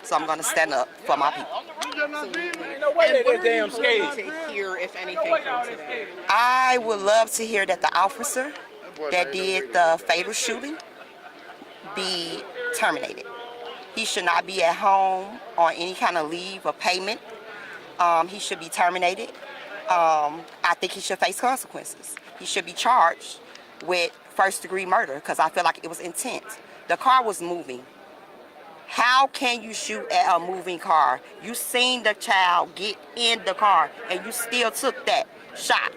So I'm going to stand up for my people. Ain't no way they damn scared. To hear, if anything, from today. I would love to hear that the officer that did the fatal shooting be terminated. He should not be at home on any kind of leave or payment. He should be terminated. I think he should face consequences. He should be charged with first-degree murder because I feel like it was intent. The car was moving. How can you shoot at a moving car? You seen the child get in the car and you still took that shot.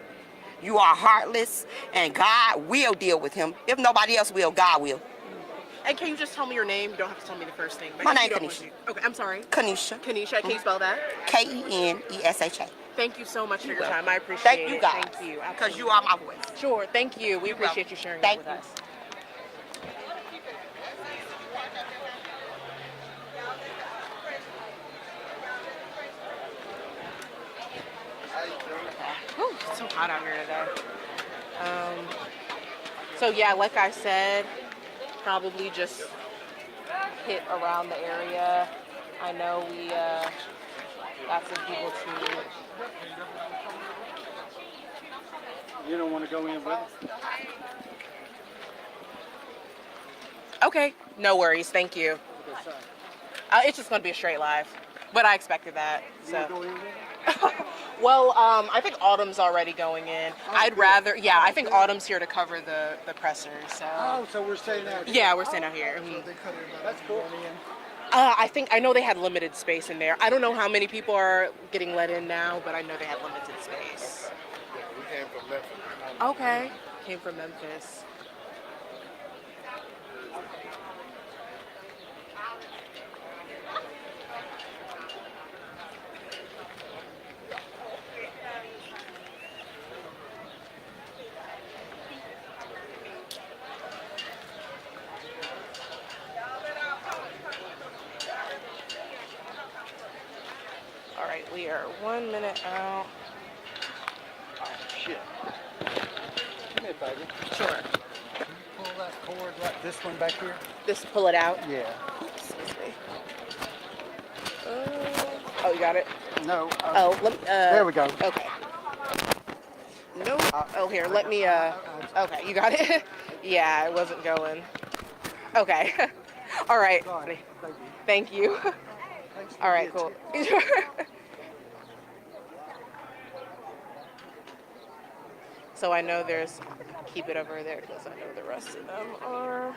You are heartless, and God will deal with him. If nobody else will, God will. And can you just tell me your name? You don't have to tell me the first name. My name's Kanisha. Okay, I'm sorry. Kanisha. Kanisha, can you spell that? Kenesha. Thank you so much for your time. I appreciate Thank it. you guys. Thank you. Because you are my voice. Sure, thank you. We appreciate you sharing it with us. Whew, it's so hot out here today. So yeah, like I said, probably just hit around the area. I know we got some people too. You don't want to go in with us? Okay, no worries. Thank you. It's just going to be a straight live, but I expected that. So. Well, I think Autumn's already going in. I'd rather, yeah, I think Autumn's here to cover the pressers. So. Oh, so we're staying out here? Yeah, we're staying out here. That's cool. I know they had limited space in there. I don't know how many people are getting let in now, but I know they had limited space. We came from Memphis. Okay. Came from Memphis. All right, we are 1 minute out. Shit. Come here, baby. Sure. Pull that cord, like this one back here. Just pull it out. Yeah. Excuse me. Oh, you got it? No. Oh, let me, there we go. Okay. No. Oh, here, let me, okay, you got it? Yeah, it wasn't going. Okay. All right. Sorry. Thank you. All right, cool. So I know there's, keep it over there because I know the rest of them are.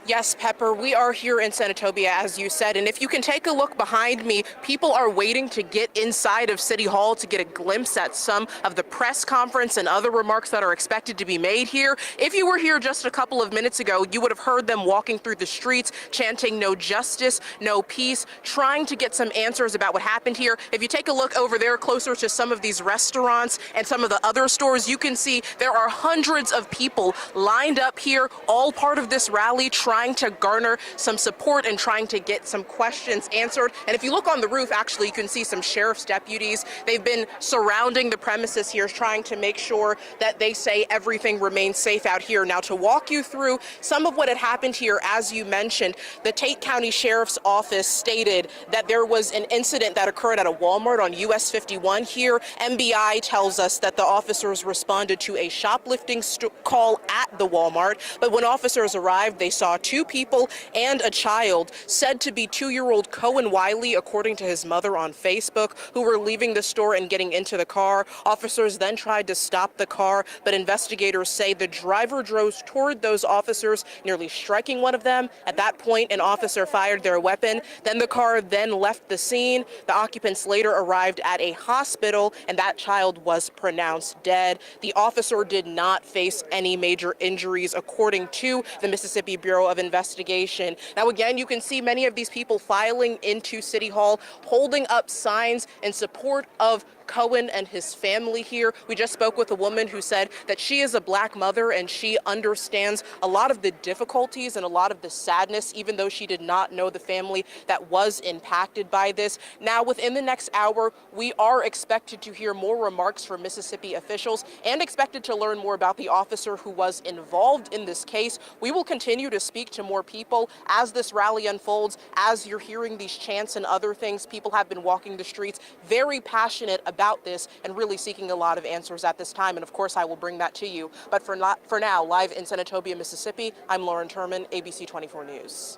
Yes, Pepper, we are here in Senatobia, as you said, and if you can take a look behind me, people are waiting to get inside of City Hall to get a glimpse at some of the press conference and other remarks that are expected to be made here. If you were here just a couple of minutes ago, you would have heard them walking through the streets, chanting no justice, no peace, trying to get some answers about what happened here. If you take a look over there closer to some of these restaurants and some of the other stores, you can see there are hundreds of people lined up here, all part of this rally, trying to garner some support and trying to get some questions answered. And if you look on the roof, actually, you can see some sheriff's deputies. They've been surrounding the premises here, trying to make sure that they say everything remains safe out here. Now, to walk you through some of what had happened here, as you mentioned, the Tate County Sheriff's Office stated that there was an incident that occurred at a Walmart on US 51 here. MBI tells us that the officers responded to a shoplifting call at the Walmart, but when officers arrived, they saw two people and a child, said to be 2-year-old Cohen Wiley, according to his mother on Facebook, who were leaving the store and getting into the car. Officers then tried to stop the car, but investigators say the driver drove toward those officers, nearly striking one of them. At that point, an officer fired their weapon. Then the car then left the scene. The occupants later arrived at a hospital, and that child was pronounced dead. The officer did not face any major injuries, according to the Mississippi Bureau of Investigation. Now, again, you can see many of these people filing into City Hall, holding up signs in support of Cohen and his family here. We just spoke with a woman who said that she is a black mother and she understands a lot of the difficulties and a lot of the sadness, even though she did not know the family that was impacted by this. Now, within the next hour, we are expected to hear more remarks from Mississippi officials and expected to learn more about the officer who was involved in this case. We will continue to speak to more people as this rally unfolds. As you're hearing these chants and other things, people have been walking the streets, very passionate about this and really seeking a lot of answers at this time. And of course, I will bring that to you. But for now, live in Senatobia, Mississippi, I'm Lauren Turman, ABC 24 News.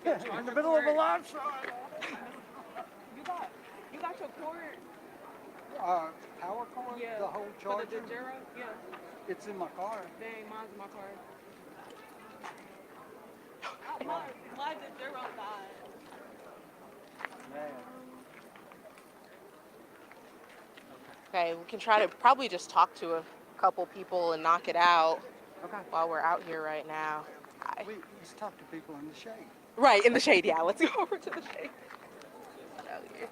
In the middle of a live show. You got your cord? Power cord? Yeah. The whole For the charger? Jero? Yeah. It's in my car. Dang, mine's in my car. My Jero died. Man. Okay, we can try to probably just talk to a couple people and knock it out Okay. while we're out here right now. Hi. Let's talk to people in the shade. Right, in the shade, yeah. Let's go over to the shade. Out here.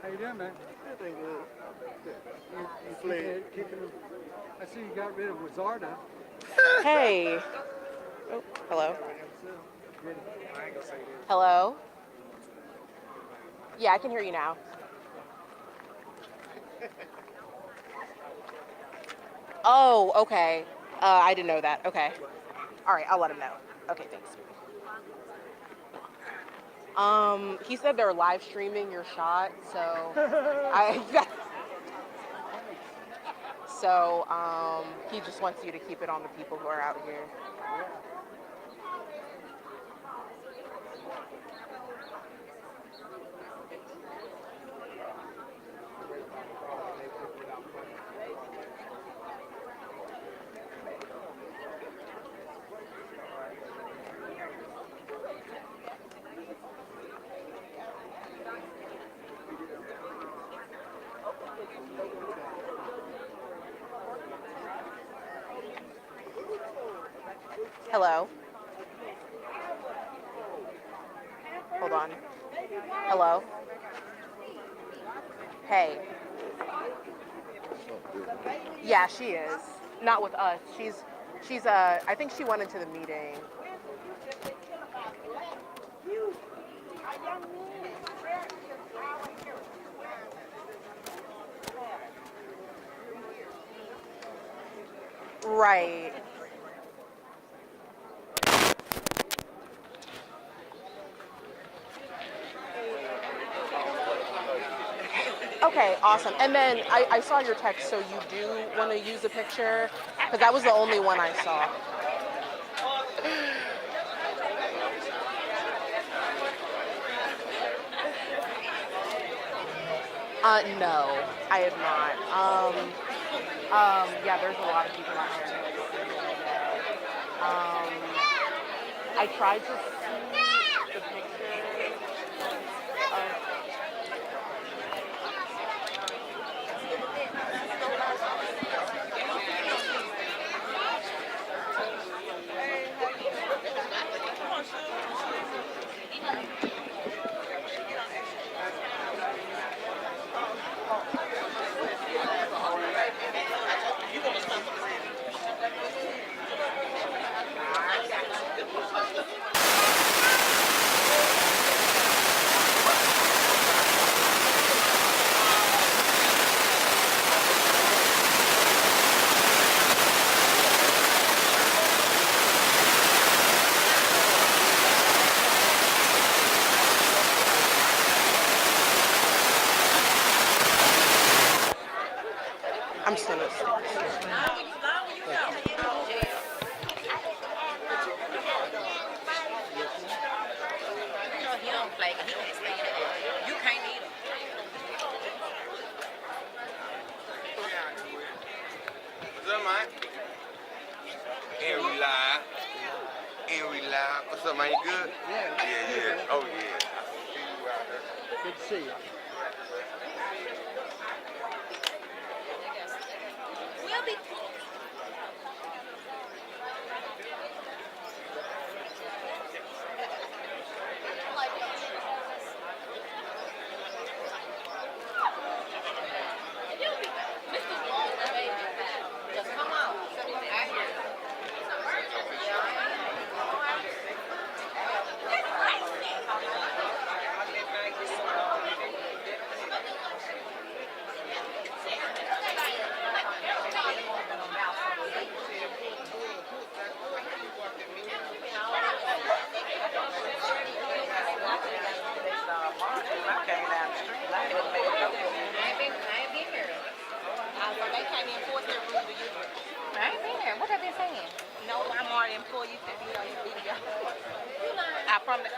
How you doing, man? Everything good. You kicking them. I see you got rid of Wazarda. Hey. Oh, hello. Hello? Yeah, I can hear you now. Oh, okay. I didn't know that. Okay. All right, I'll let him know. Okay, thanks. He said they're live streaming your shot, so he just wants you to keep it on the people who are out here. Hello? Hold on. Hello? Hey. Yeah, she is. Not with us. She's I think she went into the meeting. Right. Okay, awesome. And then I saw your text, so you do want to use a picture? Because that was the only one I saw. No, I have not. Yeah, there's a lot of people out here. I tried to see the picture of... And we live. What's up, man? You good? Yeah. Yeah. Oh, yeah. I see you out there. Good to see you. We'll be. Just come on. I hear you. I ain't been here. So they can't enforce their rules to you. I ain't been here. What have they been saying? No, I'm already employee to be on your video. I promise.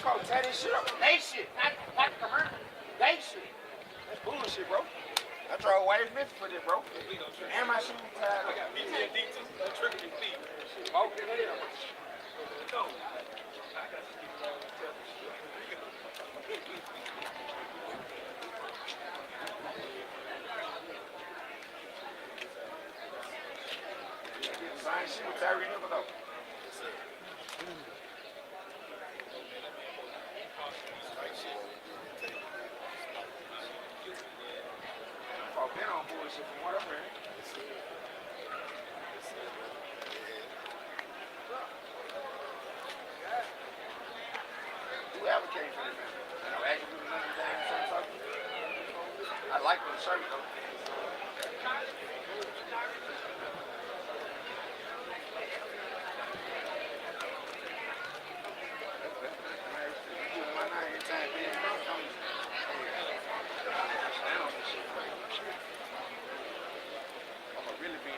folks tear this shit up. They shit, not the commercial. They shit. That's bullshit, bro. I drove away with for this, bro. And my shoes tied. I got PTSD too. Trigger your feet. Oh, get it up. Go. Same shit with Tyree Nipple though. I've been on bullshit from what I'm hearing. Who advocates for this man? I know actually do nothing damn. I like the shirt though.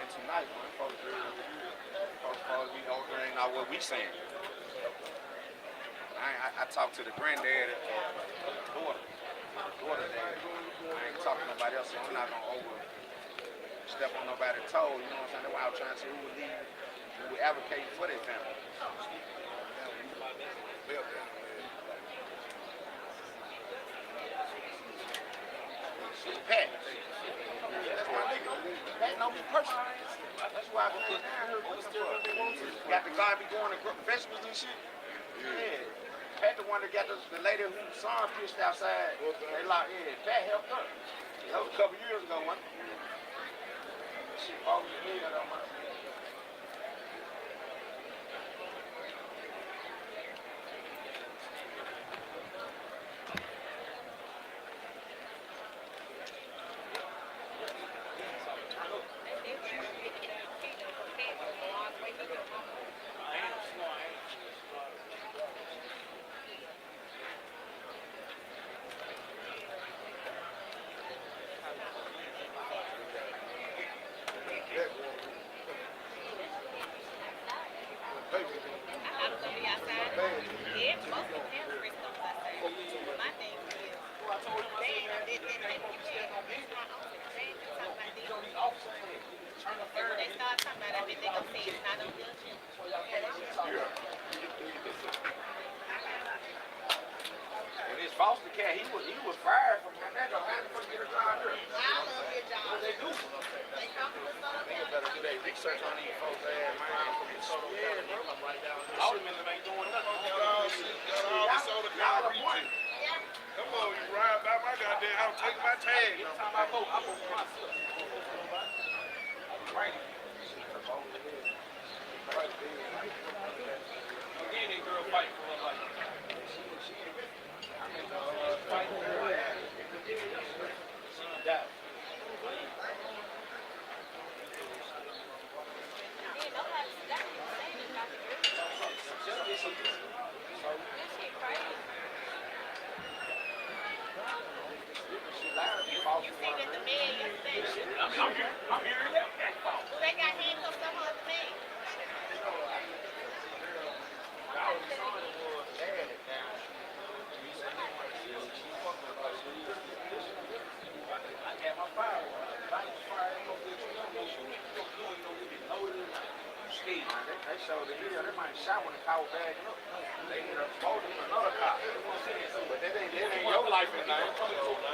Tonight, man, folks supposed to be over there, not what we saying. I talked to the granddad, daughter dad. I ain't talking to nobody else, so I'm not gonna overstep on nobody's toe. You know what I'm saying? That's why I'm trying to see who would lead, who would advocate for their family. Pat. That's my nigga. Pat know me personally. That's why I been down here looking for. Got the guy be going to vegetables and shit. Yeah. Pat the one that got the lady whose son pushed outside. They like, yeah, Pat helped her. That was a couple years ago, man. Shit, all the way though, man. Foster cat, he was fired from that nigga. Man, before you get a job here. I love your job. What they do? They come to the Niggas better do their research on these folks' ass, man. Yeah, bro. All them niggas ain't doing nothing. Y'all soda concrete. Come on, you ride by my goddamn house, take my tag. I vote for myself. Right. Again, that girl fight for her life. I'm here. They got handcuffs on the man. They showed the video, they might shot when the car was bagging up. They ended up folding another car. But that ain't your life in there.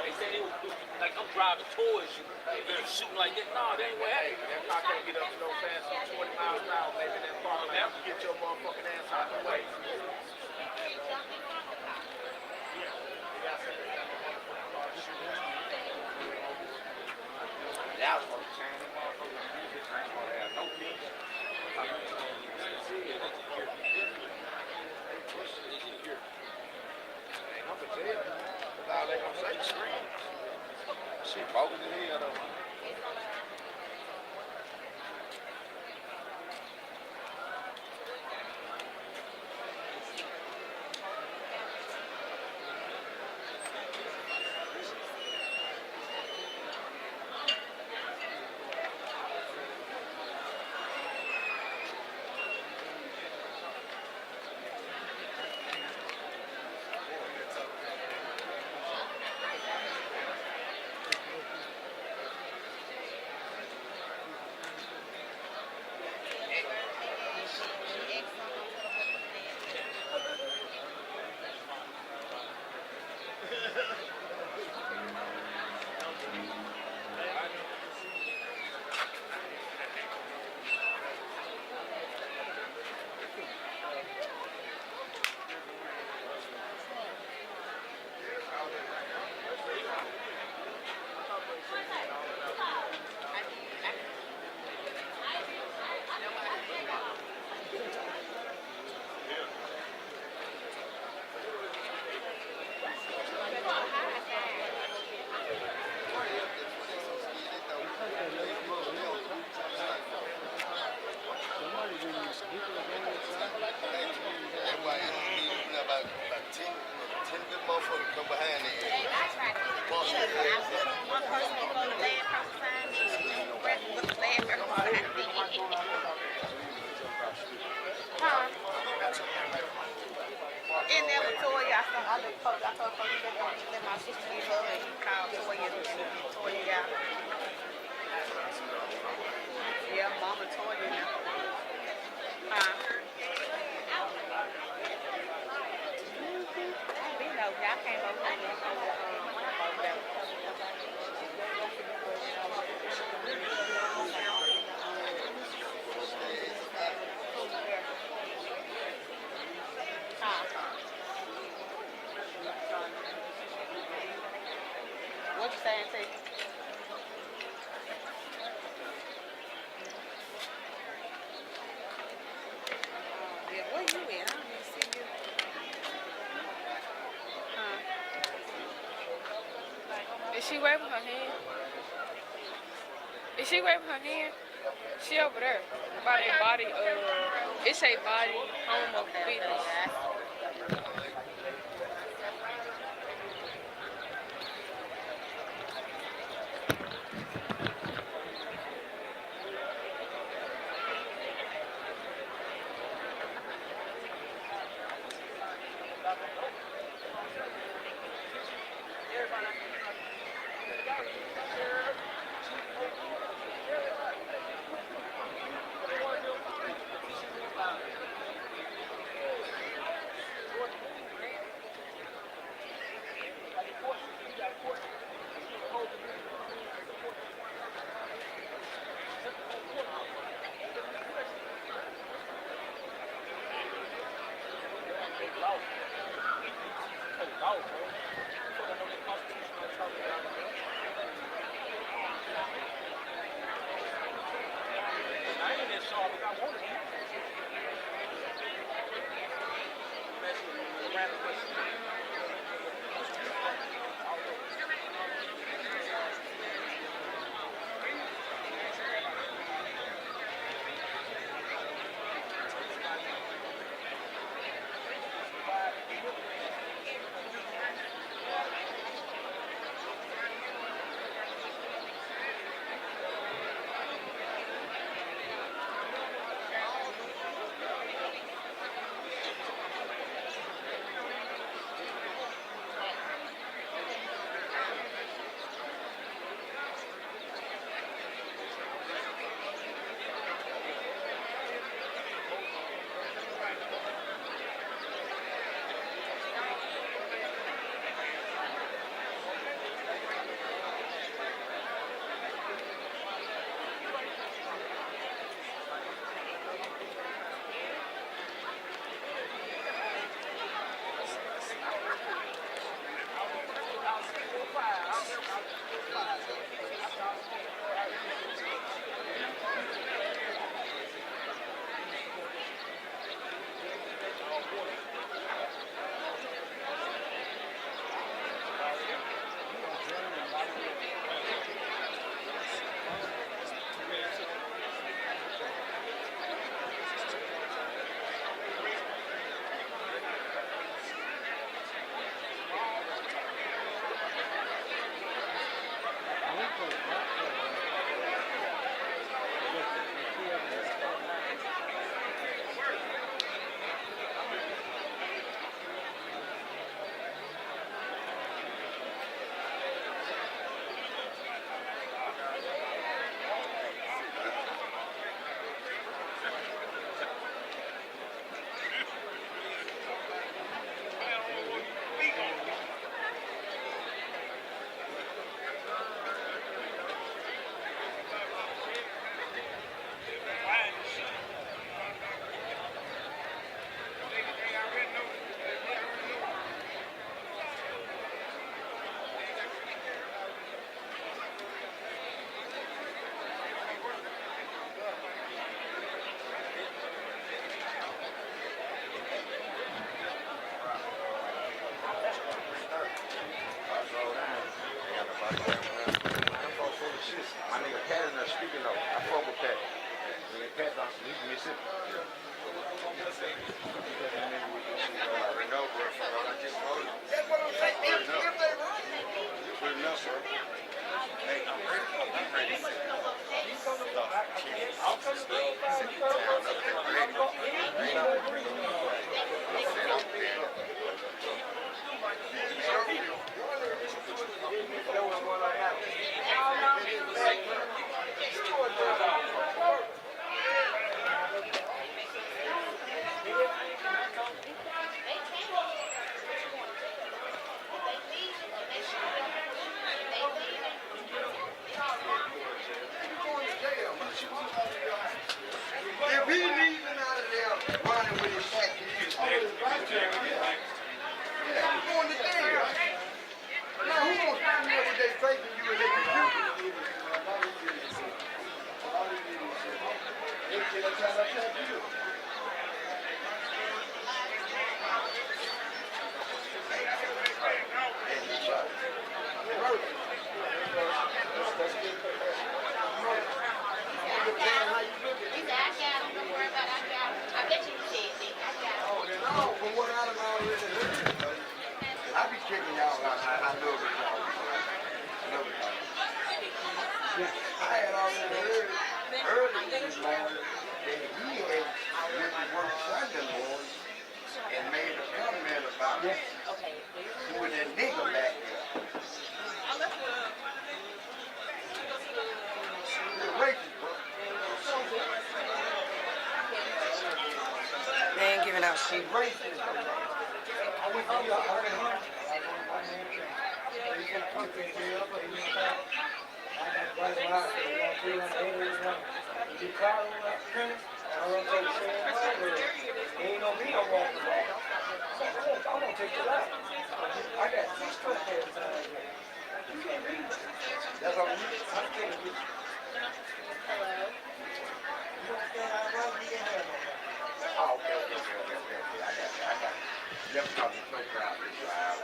They said it was like I'm driving towards you. You shooting like that? No, that ain't what happened. That car can't get up so fast, 20 miles an hour, maybe that car will get your motherfucking ass out the way. That was supposed to change the motherfucking music. I ain't gonna have no peace. Ain't no for jail. That's all they gonna say, scream. Shit bogus in here though. mama toy in there. Huh? We know y'all can't go over there. What you saying, T? Yeah, where you at? I don't even see you. Huh? Is she waving her hand? Is she waving her hand? She over there. By their body, it's a body home of fitness. My nigga Pat in there speaking though. I fuck with Pat. Nigga Pat Dawson, he's missing. I know, bro. I just told you. That's what I'm saying. Put enough, bro. Hey, I'm ready. I'm ready. I bet you said that. I got him. No, from what I done already heard, I be checking y'all out. I love it, y'all. Love it, y'all. I had already heard earlier this morning that he had went to work Sunday morning and made a comment about who was that nigga back there. You're racist, bro. They ain't giving out shit. Racist, bro. Ain't no me no walking back. I'm gonna take you out. I got 6 truck heads out here. You can't read it. That's what we I can't read it. Hello. You don't stand out right, you can't have no. Oh, okay. I got you. Just because it's so crowded, it's loud.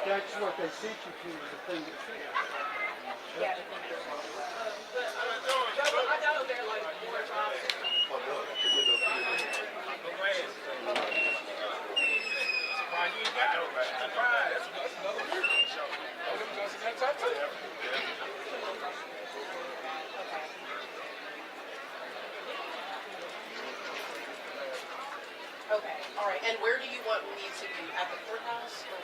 That's what they sent you to, the thing that said. Okay, all right. And where do you want me to be? At the courthouse? Or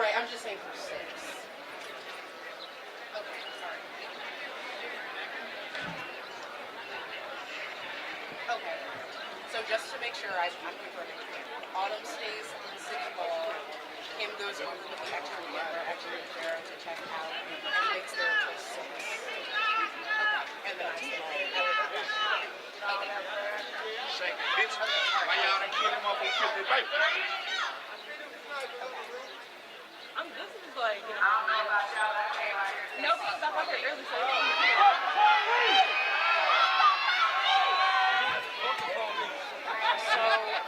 right, I'm just saying for 6. Okay, all right. Okay. So just to make sure I'm confirming, Autumn stays in City Hall. Kim goes over with the extra there to check out and waits there until 6. Okay. And then I stay Shake it, bitch. Why y'all done kill him up and kill the baby? This is like, you know. No, because I got here early, so So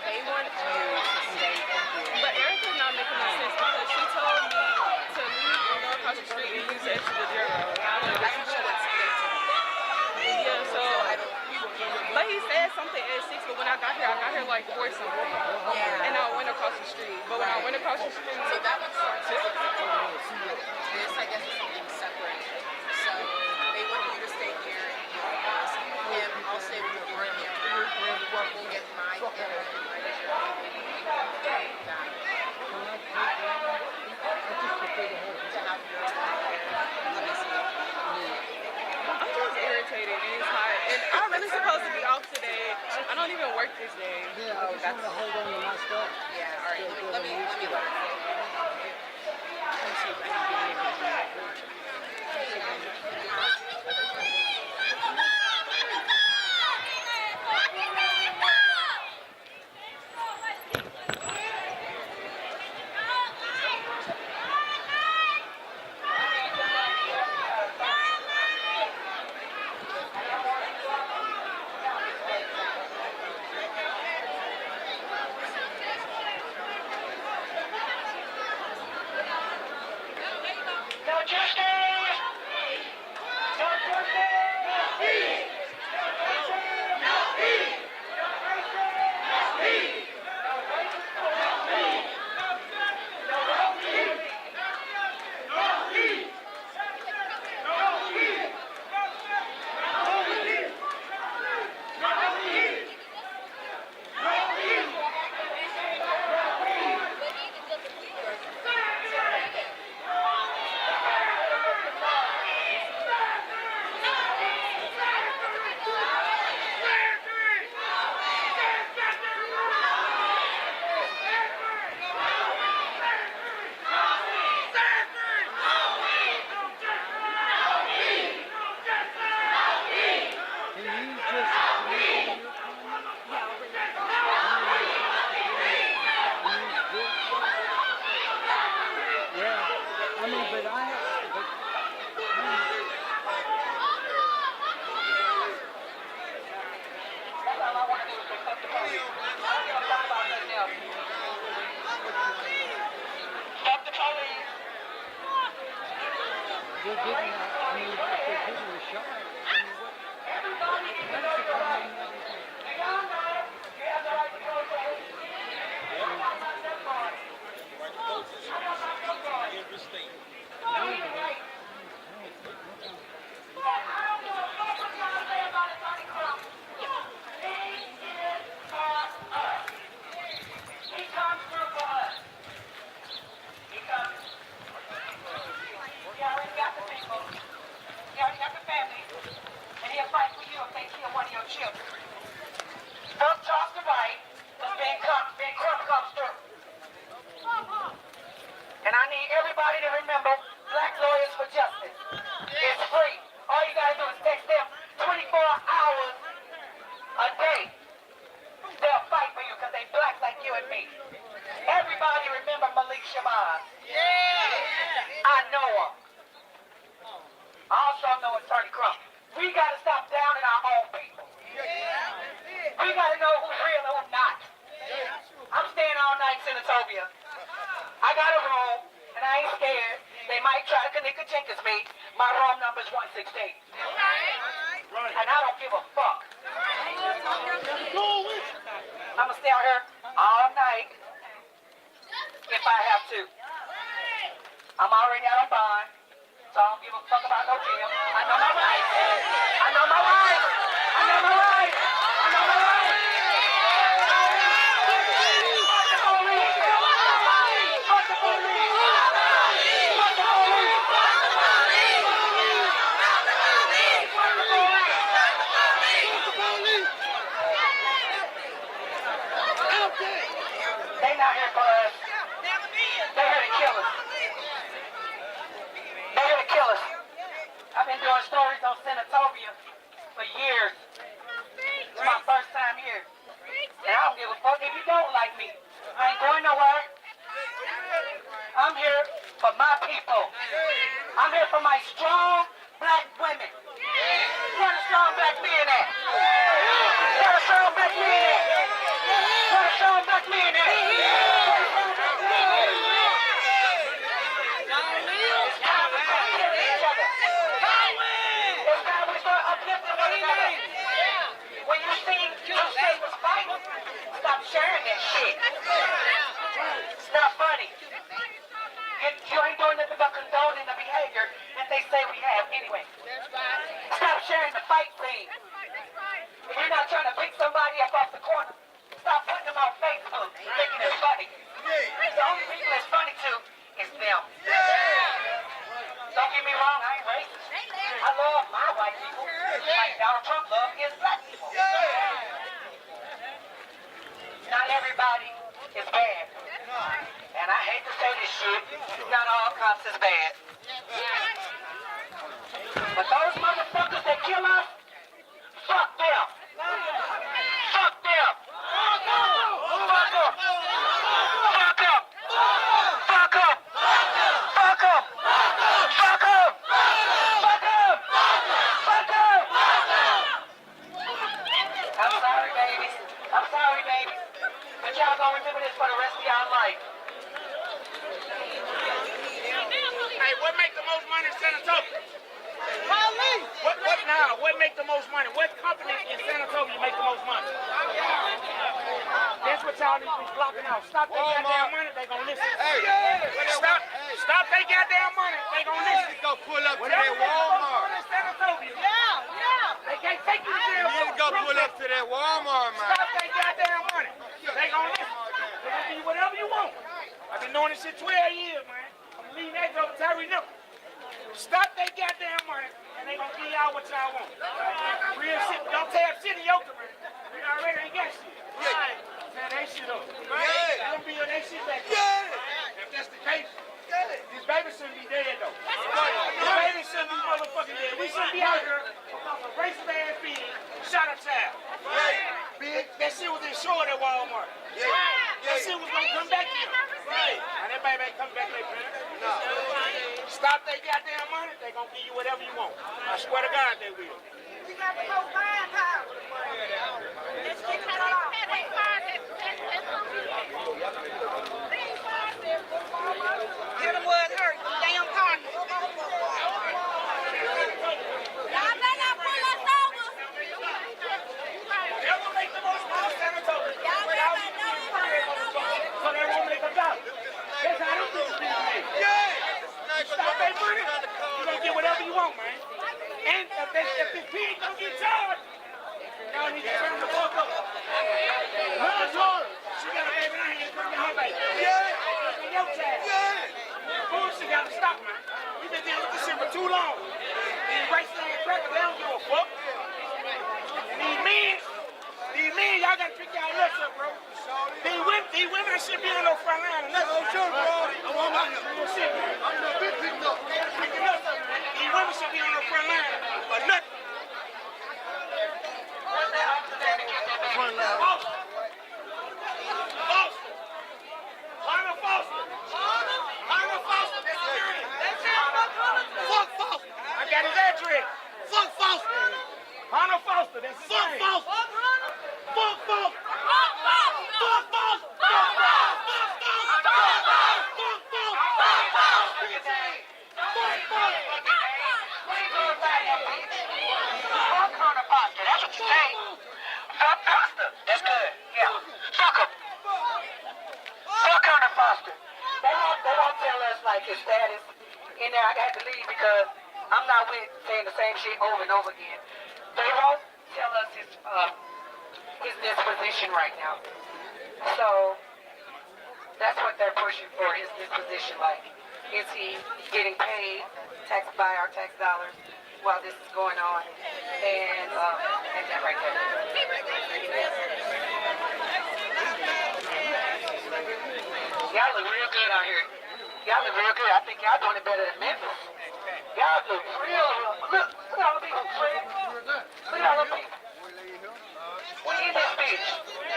they want you to stay in here. but Erica's not making no sense because she told me to leave and go across the street and use the exit to zero. I usually would stay Yeah, so, but he said something at 6, but when I got here like 4 something. Yeah. And I went across the street. But when I went across the street, So that was this, I guess, is something separate. So they want you to stay here and deal with us. Him, I'll stay with the board here. We'll get my camera and my to have your let me see. I'm just irritated and it's hot. And I'm really supposed to be off today. I don't even work this day. Yeah, I just want to hold on to my stuff. Yeah, all right. Let me learn. Let me see if I can get anything. they're getting, I mean, if they're getting a shot, I mean, what's the problem and everything? Every state. Children. From top to right, Ben Crump comes through. And I need everybody to remember Black Lawyers for Justice. It's free. All you gotta do is text them 24 hours a day. They'll fight for you because they black like you and me. Everybody remember Malik Shabazz. Yeah. I know her. I also know Attorney Crump. We gotta stop downing our own people. We gotta know who's real and who's not. I'm staying all night in Senatobia. I got a room, and I ain't scared. They might try to connect a Jenkins me. My room number's 116. And I don't give a fuck. I'ma stay out here all night if I have to. I'm already out on bond, so I don't give a fuck about no jail. I know my rights. I know my rights. I know my rights. I know my rights. They not here for us. They're here to kill us. They're here to kill us. I've been doing stories on Senatobia for years. It's my first time here. And I don't give a fuck if you don't like me. I ain't going nowhere. I'm here for my people. I'm here for my strong black women. Where the strong black men at? Where the strong black men at? Where the strong black men at? It's time we start killing each other. It's time we start uplifting one another. When you see two sisters fighting, stop sharing that shit. It's not funny. You ain't doing nothing but condoning the behavior that they say we have anyway. Stop sharing the fight scene. If you're not trying to pick somebody up off the corner, stop putting them on Facebook thinking it's funny. The only people it's funny to is them. Don't get me wrong, I ain't racist. I love my white people like Donald Trump loves his black people. Not everybody is bad. And I hate to say this shit, not all cops is bad. But those motherfuckers that kill us, fuck them. Fuck them. Fuck them. Fuck them. Fuck them. Fuck them. Fuck them. Fuck them. Fuck them. I'm sorry, babies. I'm sorry, babies. But y'all gonna remember this for the rest of y'all life. Hey, what make the most money in Senatobia? What make the most money? What company in Senatobia make the most money? That's what y'all need to be blocking out. Stop their goddamn money, they gonna listen. Stop their goddamn money, they gonna listen. Go pull up to that Walmart. They can't take you to jail. You need to go pull up to that Walmart, man. Stop their goddamn money. They gonna listen. They gonna give you whatever you want. I've been doing this shit 12 years, man. I'm leaving that over Terry Nipple. Stop their goddamn money, and they gonna give y'all what y'all want. Real shit. Don't tell shit in your career. We already ain't got shit. Right. Man, they shit up. Right. They gonna be on that shit back. Yeah. If that's the case, these babies shouldn't be dead though. These babies shouldn't be motherfucking dead. We shouldn't be out here because of racist ass being shot a child. Right. Big. That shit was insured at Walmart. Yeah. That shit was gonna come back here. Right. And that baby ain't coming back later. No. Stop their goddamn money, they gonna give you whatever you want. I swear to God they will. We got the most buying power. Let's get cut off. Get them where it hurts. Damn partners. you want, man. And if this pig don't get charged, y'all need to turn the fuck up. Run to her. She got a baby in her hand, bring her baby. Yeah. And your child. Yeah. Bullshit gotta stop, man. We been dealing with this shit for too long. These racist ass crackers, they don't give a fuck. And these men, y'all gotta pick y'all nuts up, bro. These women should be on no front line. Oh, sure, bro. I'm on my real shit, man. I'm the big picked up. Pick your nuts up, man. These women should be on no front line for nothing. Front line. Foster. Lionel Foster. Lionel Foster. Fuck Foster. I got his address. Fuck Foster. Lionel Foster. That's his name. Fuck Foster. Fuck Foster. Fuck Foster. Fuck Foster. Fuck That's what you say. Fuck Foster. That's good. Yeah. Fuck him. Fuck Hunter Foster. They won't tell us like his status in there. I got to leave because I'm not with saying the same shit over and over again. They won't tell us his disposition right now. So that's what they're pushing for, his disposition. Like, is he getting paid by our tax dollars while this is going on? And that right there. Y'all look real good out here. Y'all look real good. I think y'all doing it better than Memphis. Y'all look real. Look at all the people, Fred. Look at all the people. We in this bitch.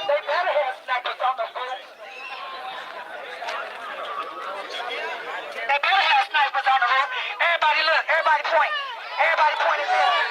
They better have snipers on the roof. They better have snipers on the roof. Everybody look. Everybody point. Everybody point at them.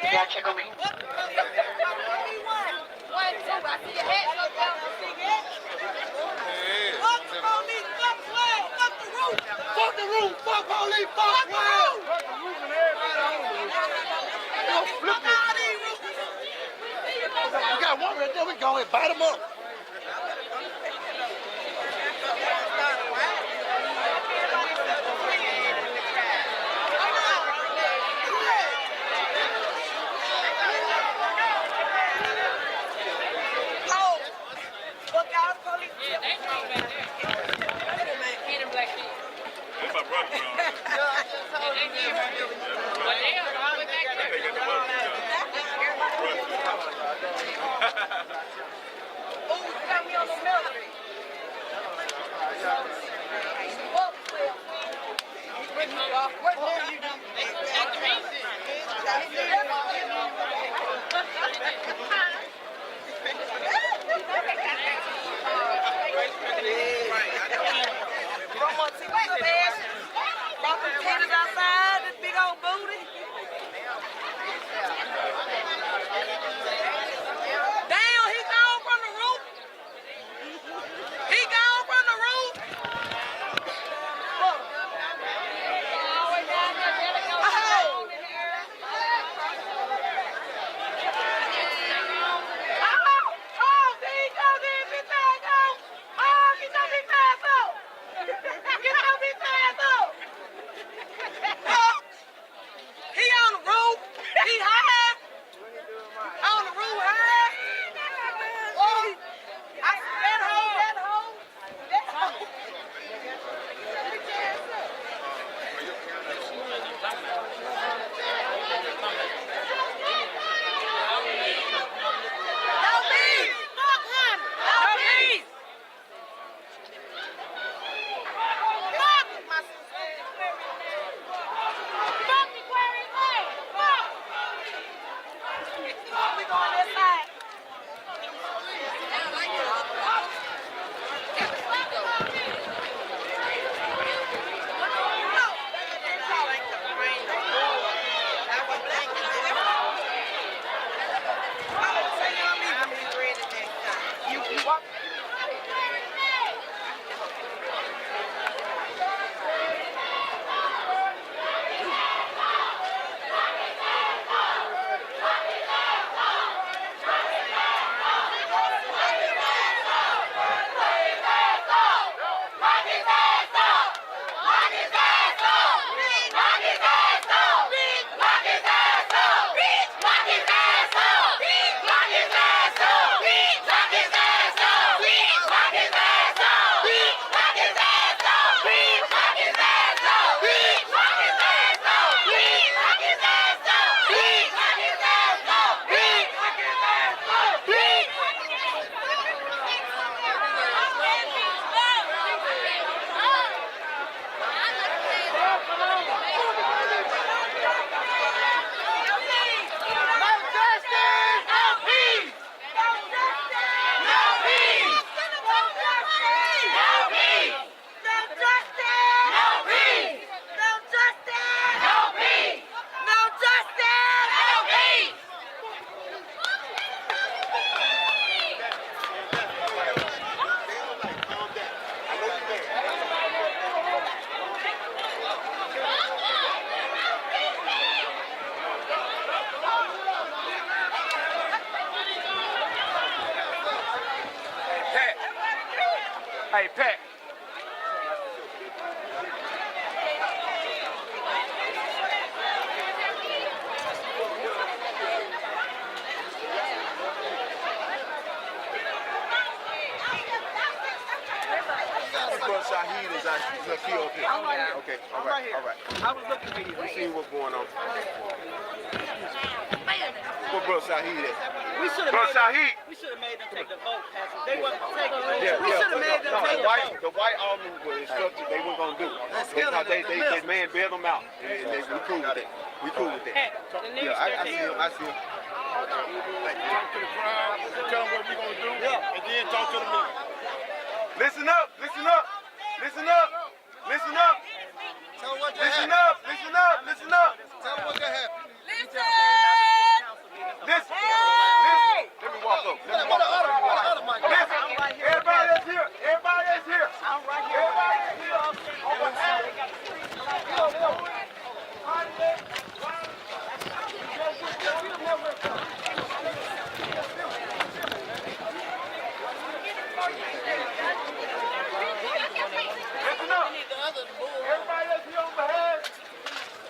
Yeah, check on me. Fuck the roof. Fuck police. Fuck Will. We got one right there. We go and bite them up. Outside, this big old booty. Damn, he gone from the roof. He gone from the roof. Oh, there he goes, bitch. Hey, Pat. Brother Shaheed is here up here. Okay, all right. I was looking for you. We see what's going on. Where Brother Shaheed at? We should have Brother Shaheed. made them take the vote, Pastor. They wasn't taking the vote. Yeah, We should have made them take the vote. the white alderman was instructed they weren't gonna do it. Because they man bailed them out. And we cool with that. We cool with that. Yeah, I see him. Like, talk to the crowd, tell them what we're going to do, and then talk to the media. Listen up. Listen up. Listen up. Listen up. Tell them what to Listen happen. up. Listen up. Listen up. Tell them what to happen. Listen. Listen. Let me walk up. Let me walk up. Listen. Everybody that's here. Everybody that's here. I'm right here. Everybody that's here. On behalf Listen up. Everybody that's here on behalf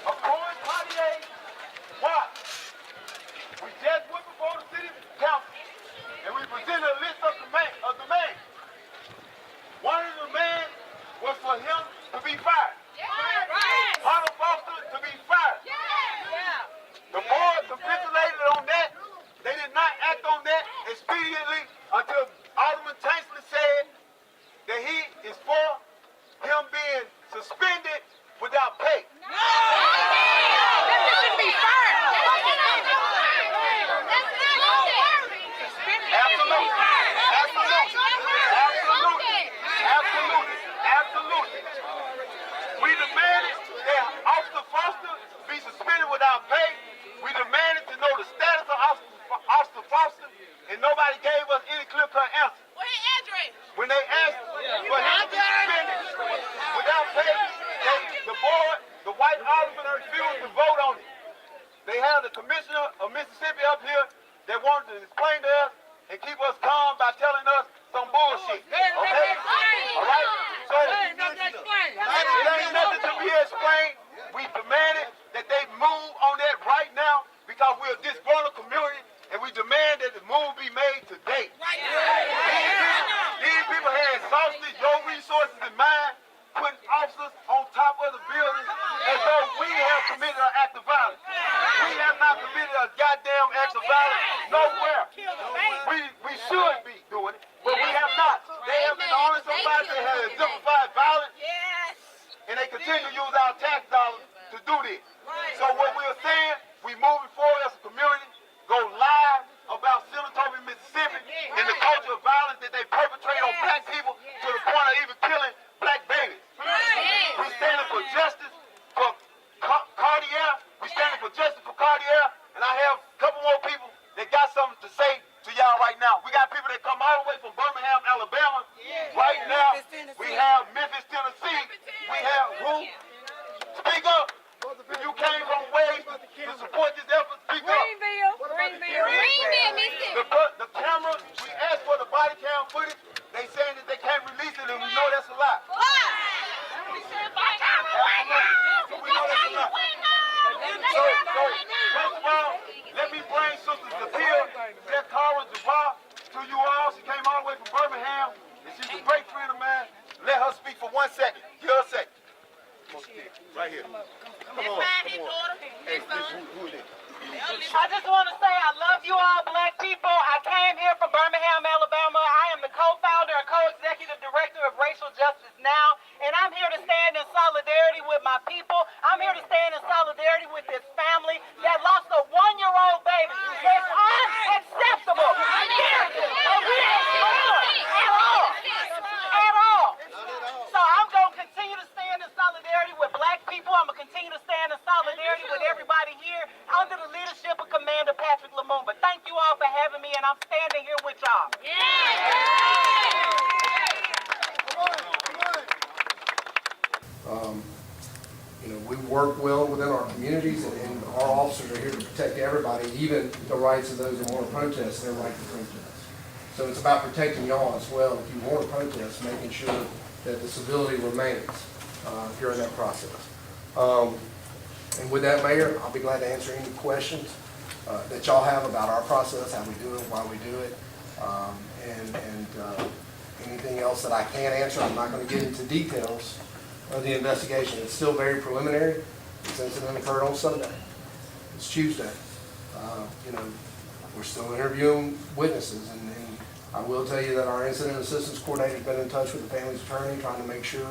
of Cohen Cartier, watch. We just went before the city council and we presented a list of demands. One of the demands was for him to be fired. Hunter Foster to be fired. The board capitulated on that. They did not act on that expediently until Alderman Chancellor said that he is for him being suspended without pay. Absolutely. We demanded that Officer Foster be suspended without pay. We demanded to know the status of Officer Foster, and nobody gave us any clear-cut answer. When they asked for him to be suspended without pay, the board, the white alderman, refused to vote on it. They had the commissioner of Mississippi up here that wanted to explain to us and keep us calm by telling us some bullshit. Okay? All right? So it ain't nothing to be explained. We demanded that they move on that right now because we're a disgruntled community and we demand that the move be made today. These people had exhausted your resources in mind, putting officers on top of the building as though we have committed an act of violence. We have not committed a goddamn act of violence nowhere. We should be doing it, but we have not. They have been the only somebody that has exemplified violence, and they continue to use our tax dollars to do this. So what we're saying, we moving forward as a community, go live about Senatobia, Mississippi, and the culture of violence that they perpetrate on black people to the point of even killing black babies. We standing for justice for Cartier. We standing for justice for Cartier, and I have a couple more people that got something to say to y'all right now. We got people that come all the way from Birmingham, Alabama. Right now, we have Memphis, Tennessee. We have who? Speak up. If you came from ways to support this effort, speak up. The camera, we asked for the body cam footage. They saying that they can't release it, and we know that's a lie. So we know that's a lie. So, first of all, let me bring Sister Zakia Jabbar to you all. She came all the way from Birmingham, and she's a great friend of mine. Let her speak for 1 second. Give her a second. Right here. Come on. Hey, who is it? I just want to say I love you all, black people. I came here from Birmingham, Alabama. I am the co-founder and co-executive director of Racial Justice Now, and I'm here to stand in solidarity with my people. I'm here to stand in solidarity with this family that lost a 1-year-old baby. It's unacceptable. At all. So I'm going to continue to stand in solidarity with black people. I'm going to continue to stand in solidarity with everybody here under the leadership of Commander Patrick Lumumba. Thank you all for having me, and I'm standing here with y'all. We work well within our communities, and our officers are here to protect everybody, even the rights of those who want to protest, their right to protest. So it's about protecting y'all as well. If you want to protest, making sure that the civility remains during that process. And with that, Mayor, I'll be glad to answer any questions that y'all have about our process, how we do it, why we do it, and anything else that I can answer. I'm not going to get into details of the investigation. It's still very preliminary. This incident occurred on Sunday. It's Tuesday. You know, we're still interviewing witnesses, and I will tell you that our incident assistance coordinator has been in touch with the family's attorney, trying to make sure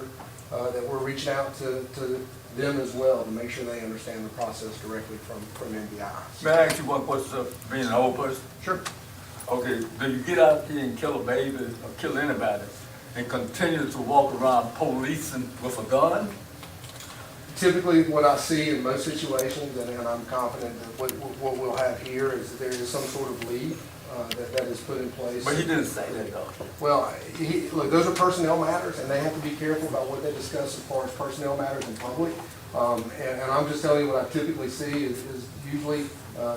that we're reaching out to them as well to make sure they understand the process directly from NBI. May I ask you one question, being an old person? Sure. Okay, do you get out here and kill a baby or kill anybody and continue to walk around policing with a gun? Typically, what I see in most situations, and I'm confident that what we'll have here is that there is some sort of leave that is put in place. But he didn't say that though. Well, look, those are personnel matters, and they have to be careful about what they discuss as far as personnel matters in public. And I'm just telling you what I typically see is usually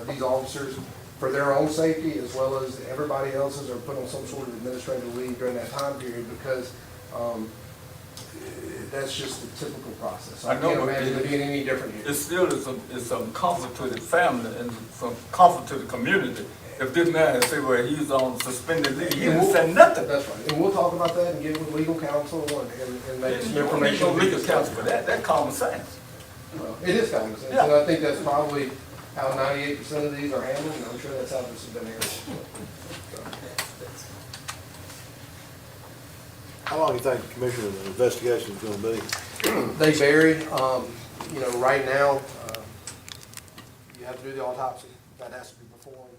these officers, for their own safety as well as everybody else's, are put on some sort of administrative leave during that time period because that's just the typical process. I can't imagine it being any different here. It still is some comfort to the family and some comfort to the community. If this man had said, well, he's on suspended leave, he didn't say nothing. That's right. And we'll talk about that and get with legal counsel and make some You don't need information. no legal counsel for that. That's common sense. Well, it is common sense. Yeah. And I think that's probably how 98% of these are handled, and I'm sure that's how this has been handled. How long do you think the commissioner's investigation is going to be? They vary. You know, right now, you have to do the autopsy. That has to be performed.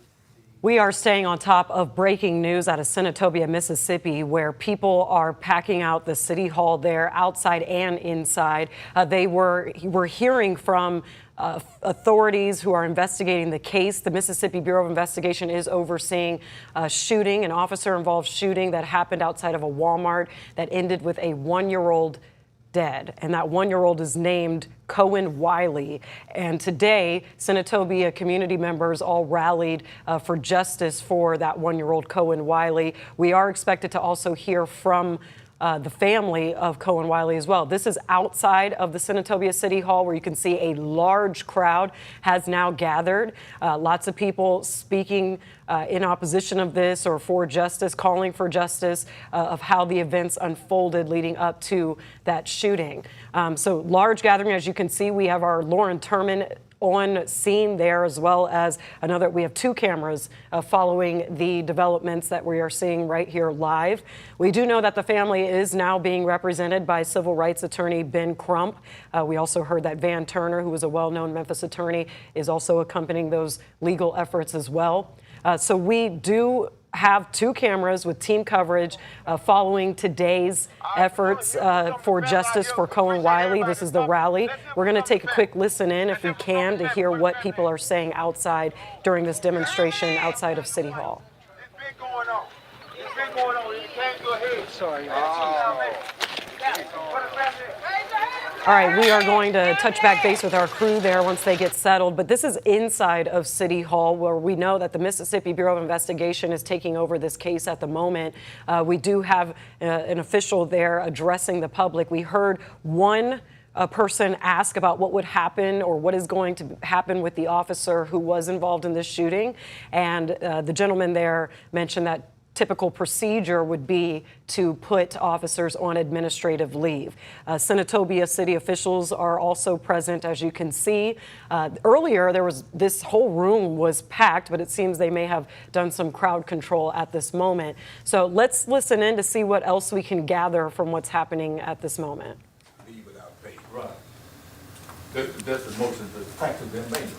We are staying on top of breaking news out of Senatobia, Mississippi, where people are packing out the city hall there, outside and inside. We're hearing from authorities who are investigating the case. The Mississippi Bureau of Investigation is overseeing a shooting, an officer-involved shooting that happened outside of a Walmart that ended with a 1-year-old dead, and that 1-year-old is named Cohen Wiley. And today, Senatobia community members all rallied for justice for that 1-year-old Cohen Wiley. We are expected to also hear from the family of Cohen Wiley as well. This is outside of the Senatobia City Hall, where you can see a large crowd has now gathered. Lots of people speaking in opposition of this or for justice, calling for justice of how the events unfolded leading up to that shooting. So large gathering, as you can see. We have our Lauren Turman on scene there, as well as we have 2 cameras following the developments that we are seeing right here live. We do know that the family is now being represented by civil rights attorney Ben Crump. We also heard that Van Turner, who is a well-known Memphis attorney, is also accompanying those legal efforts as well. So we do have 2 cameras with team coverage following today's efforts for justice for Cohen Wiley. This is the rally. We're going to take a quick listen in, if we can, to hear what people are saying outside during this demonstration outside of City Hall. It's been going on. It's been going on. You can't go ahead. Sorry. All right, we are going to touch back base with our crew there once they get settled, but this is inside of City Hall, where we know that the Mississippi Bureau of Investigation is taking over this case at the moment. We do have an official there addressing the public. We heard one person ask about what would happen or what is going to happen with the officer who was involved in this shooting, and the gentleman there mentioned that typical procedure would be to put officers on administrative leave. Senatobia city officials are also present, as you can see. Earlier, this whole room was packed, but it seems they may have done some crowd control at this moment. So let's listen in to see what else we can gather from what's happening at this moment. Leave without pay. Right. That's the motion, the practice been made.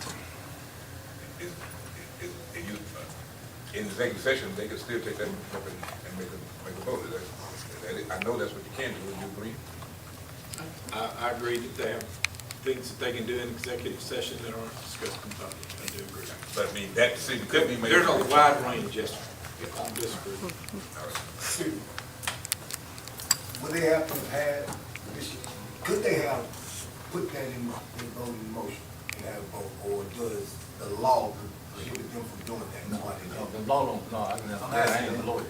In executive session, they can still take that up and make a vote. I know that's what you can do. Would you agree? I agree that they have things that they can do in executive session that aren't discussed in public. I do agree. But I mean, that decision could be made. There's a wide range, yes, I disagree. Would they have to have had, could they have put that in voting motion and have a vote, or does the law prohibit them from doing that. No, I didn't. The law don't, no, I ain't a lawyer.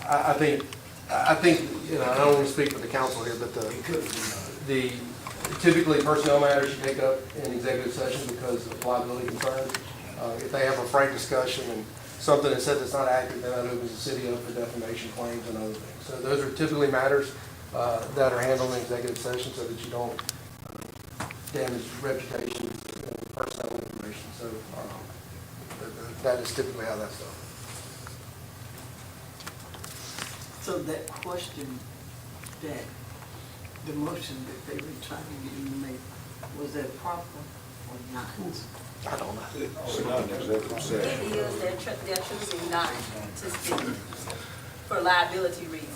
I think, you know, I don't want to speak for the council here, but the typically personnel matters you take up in executive session because of liability concerns. If they have a frank discussion and something that says it's not accurate, then that opens the city up for defamation claims and other things. So those are typically matters that are handled in executive session so that you don't damage reputation and personnel information. So that is typically how that's done. So that question, that the motion that they were trying to get you to make, was that proper or not? I don't know. It's not an executive session. It is, they're choosing not to speak for liability reasons.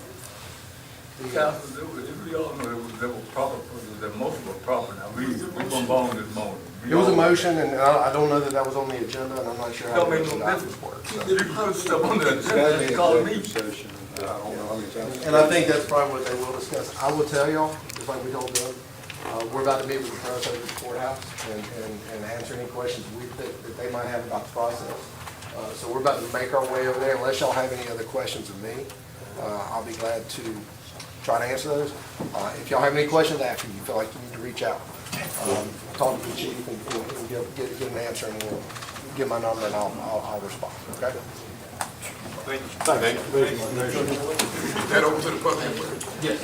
Council, we all know that was proper, the motion was proper. Now, we gonna go on this motion. It was a motion, and I don't know that that was on the agenda, and I'm not sure how Don't make the no items difference. work. So. You can put stuff on the It's got to agenda be and an call me. executive session. I don't know how many times. And I think that's probably what they will discuss. I will tell y'all, just like we told them, we're about to meet with the press over at the courthouse and answer any questions that they might have about the process. So we're about to make our way over there. Unless y'all have any other questions of me, I'll be glad to try to answer those. If y'all have any questions after you feel like you need to reach out, talk to the chief and get an answer, and we'll give my number and I'll respond, okay? Thank you. Thank you. Is that open to the public? Yes.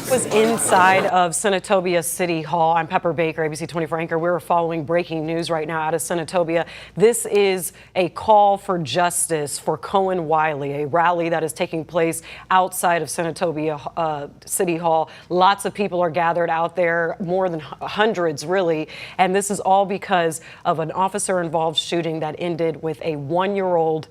Was inside of Senatobia City Hall. I'm Pepper Baker, ABC 24 anchor. We're following breaking news right now out of Senatobia. This is a call for justice for Cohen Wiley, a rally that is taking place outside of Senatobia City Hall. Lots of people are gathered out there, more than hundreds really, and this is all because of an officer-involved shooting that ended with a one-year-old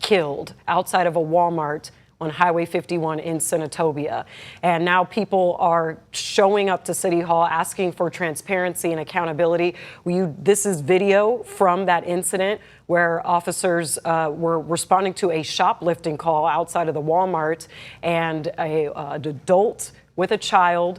killed outside of a Walmart on Highway 51 in Senatobia. And now people are showing up to City Hall asking for transparency and accountability. This is video from that incident where officers were responding to a shoplifting call outside of the Walmart, and an adult with a child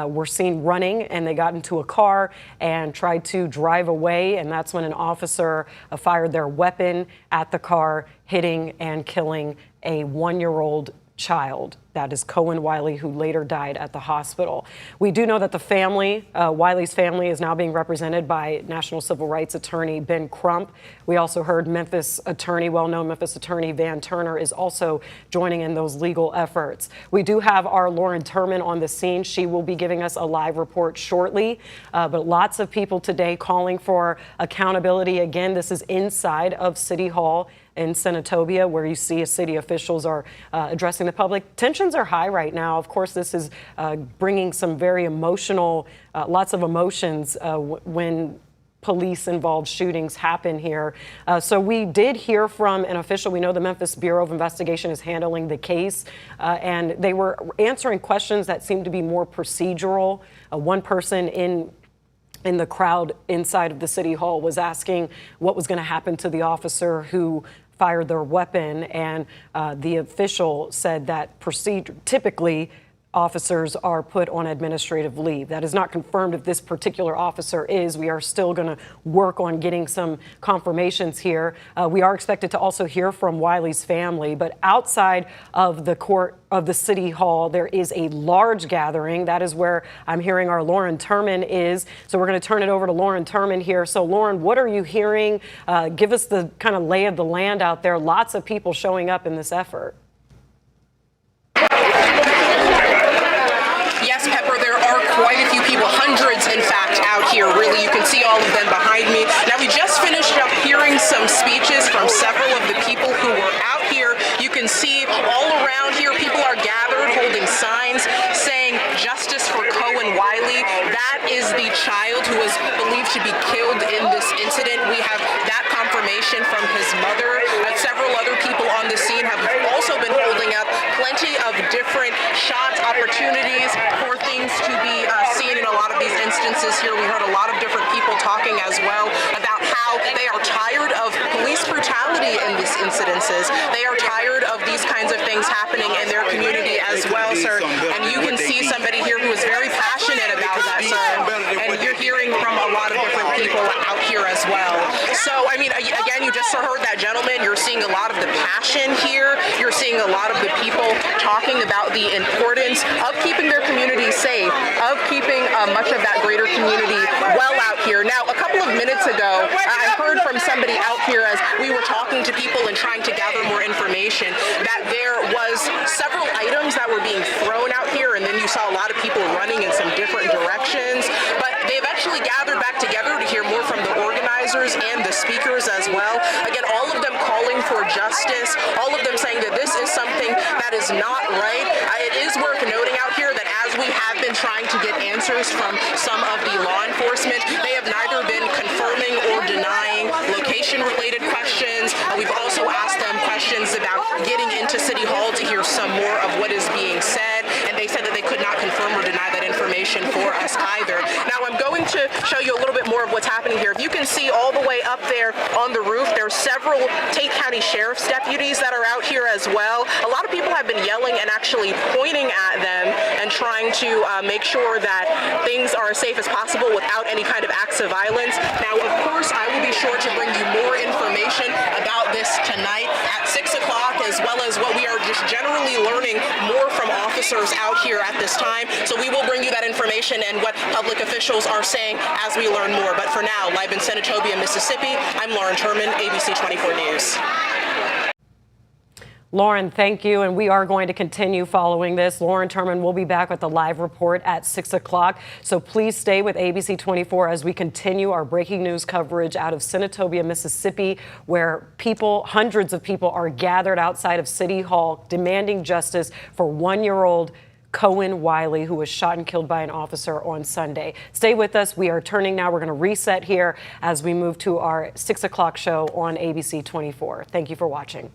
were seen running, and they got into a car and tried to drive away, and that's when an officer fired their weapon at the car, hitting and killing a one-year-old child. That is Cohen Wiley, who later died at the hospital. We do know that the family, Wiley's family, is now being represented by National Civil Rights Attorney Ben Crump. We also heard Memphis attorney, well-known Memphis attorney Van Turner, is also joining in those legal efforts. We do have our Lauren Turman on the scene. She will be giving us a live report shortly. But lots of people today calling for accountability. Again, this is inside of City Hall in Senatobia, where you see city officials are addressing the public. Tensions are high right now. Of course, this is bringing some very emotional, lots of emotions when police-involved shootings happen here. So we did hear from an official. We know the Memphis Bureau of Investigation is handling the case, and they were answering questions that seemed to be more procedural. One person in the crowd inside of the City Hall was asking what was going to happen to the officer who fired their weapon, and the official said that typically officers are put on administrative leave. That is not confirmed if this particular officer is. We are still going to work on getting some confirmations here. We are expected to also hear from Wiley's family, but outside of the court of the City Hall, there is a large gathering. That is where I'm hearing our Lauren Turman is. So we're going to turn it over to Lauren Turman here. So Lauren, what are you hearing? Give us the kind of lay of the land out there. Lots of people showing up in this effort. Yes, Pepper, there are quite a few people, hundreds in fact, out here. Really, you can see all of them behind me. Now, we just finished up hearing some speeches from several of the people who were out here. You can see all around here, people are gathered holding signs saying justice for Cohen Wiley. That is the child who was believed to be killed in this incident. We have that confirmation from his mother. Several other people on the scene have also been holding up plenty of different shots, opportunities for things to be seen in a lot of these instances here. We heard a lot of different people talking as well about how how they are tired of police brutality in these incidences. They are tired of these kinds of things happening in their community as well, sir. And you can see somebody here who is very passionate about that, sir. And you're hearing from a lot of different people out here as well. So, I mean, again, you just heard that gentleman. You're seeing a lot of the passion here. You're seeing a lot of the people talking about the importance of keeping their community safe, of keeping much of that greater community well out here. Now, a couple of minutes ago, I heard from somebody out here as we were talking to people and trying to gather more information that there was several items that were being thrown out here, and then you saw a lot of people running in some different directions. But they eventually gathered back together to hear more from the organizers and the speakers as well. Again, all of them calling for justice, all of them saying that this is something that is not right. It is worth noting out here that as we have been trying to get answers from some of the law enforcement, they have neither been confirming or denying location-related questions. We've also asked them questions about getting into City Hall to hear some more of what is being said, and they said that they could not confirm or deny that information for us either. Now, I'm going to show you a little bit more of what's happening here. If you can see all the way up there on the roof, there's several Tate County Sheriff's deputies that are out here as well. A lot of people have been yelling and actually pointing at them and trying to make sure that things are as safe as possible without any kind of acts of violence. Now, of course, I will be sure to bring you more information about this tonight at 6 o'clock, as well as what we are just generally learning more from officers out here at this time. So we will bring you that information and what public officials are saying as we learn more. But for now, live in Senatobia, Mississippi, I'm Lauren Turman, ABC 24 News. Lauren, thank you, and we are going to continue following this. Lauren Turman will be back with the live report at 6 o'clock, so please stay with ABC 24 as we continue our breaking news coverage out of Senatobia, Mississippi, where hundreds of people are gathered outside of City Hall demanding justice for one-year-old Cohen Wiley, who was shot and killed by an officer on Sunday. Stay with us. We are turning now. We're going to reset here as we move to our 6 o'clock show on ABC 24. Thank you for watching.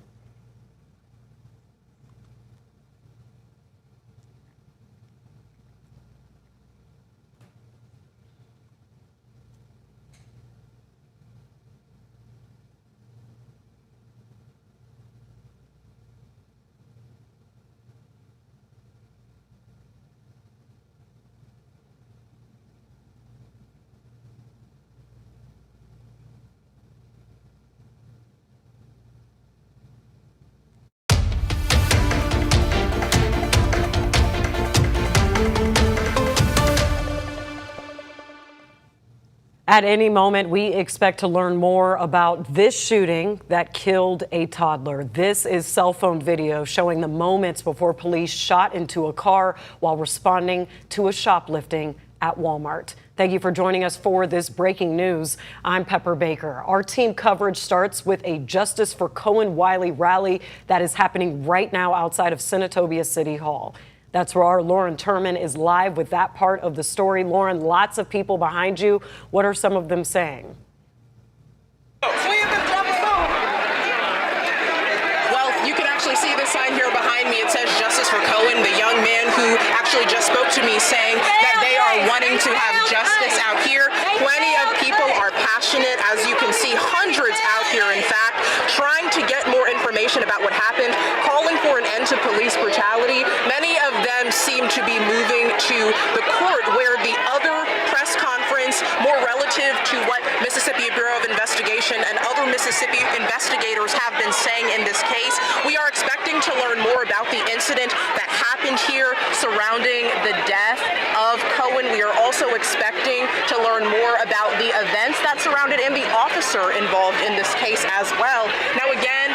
At any moment, we expect to learn more about this shooting that killed a toddler. This is cell phone video showing the moments before police shot into a car while responding to a shoplifting at Walmart. Thank you for joining us for this breaking news. I'm Pepper Baker. Our team coverage starts with a Justice for Cohen Wiley rally that is happening right now outside of Senatobia City Hall. That's where our Lauren Turman is live with that part of the story. Lauren, lots of people behind you. What are some of them saying? Well, you can actually see the sign here behind me. It says Justice for Cohen, the young man who actually just spoke to me saying that they are wanting to have justice out here. Plenty of people are passionate, as you can see, hundreds out here, in fact, trying to get more information about what happened, calling for an end to police brutality. Many of them seem to be moving to the court where the other press conference, more relative to what Mississippi Bureau of Investigation and other Mississippi investigators have been saying in this case. We are expecting to learn more about the incident that happened here surrounding the death of Cohen. We are also expecting to learn more about the events that surrounded and the officer involved in this case as well. Now, again,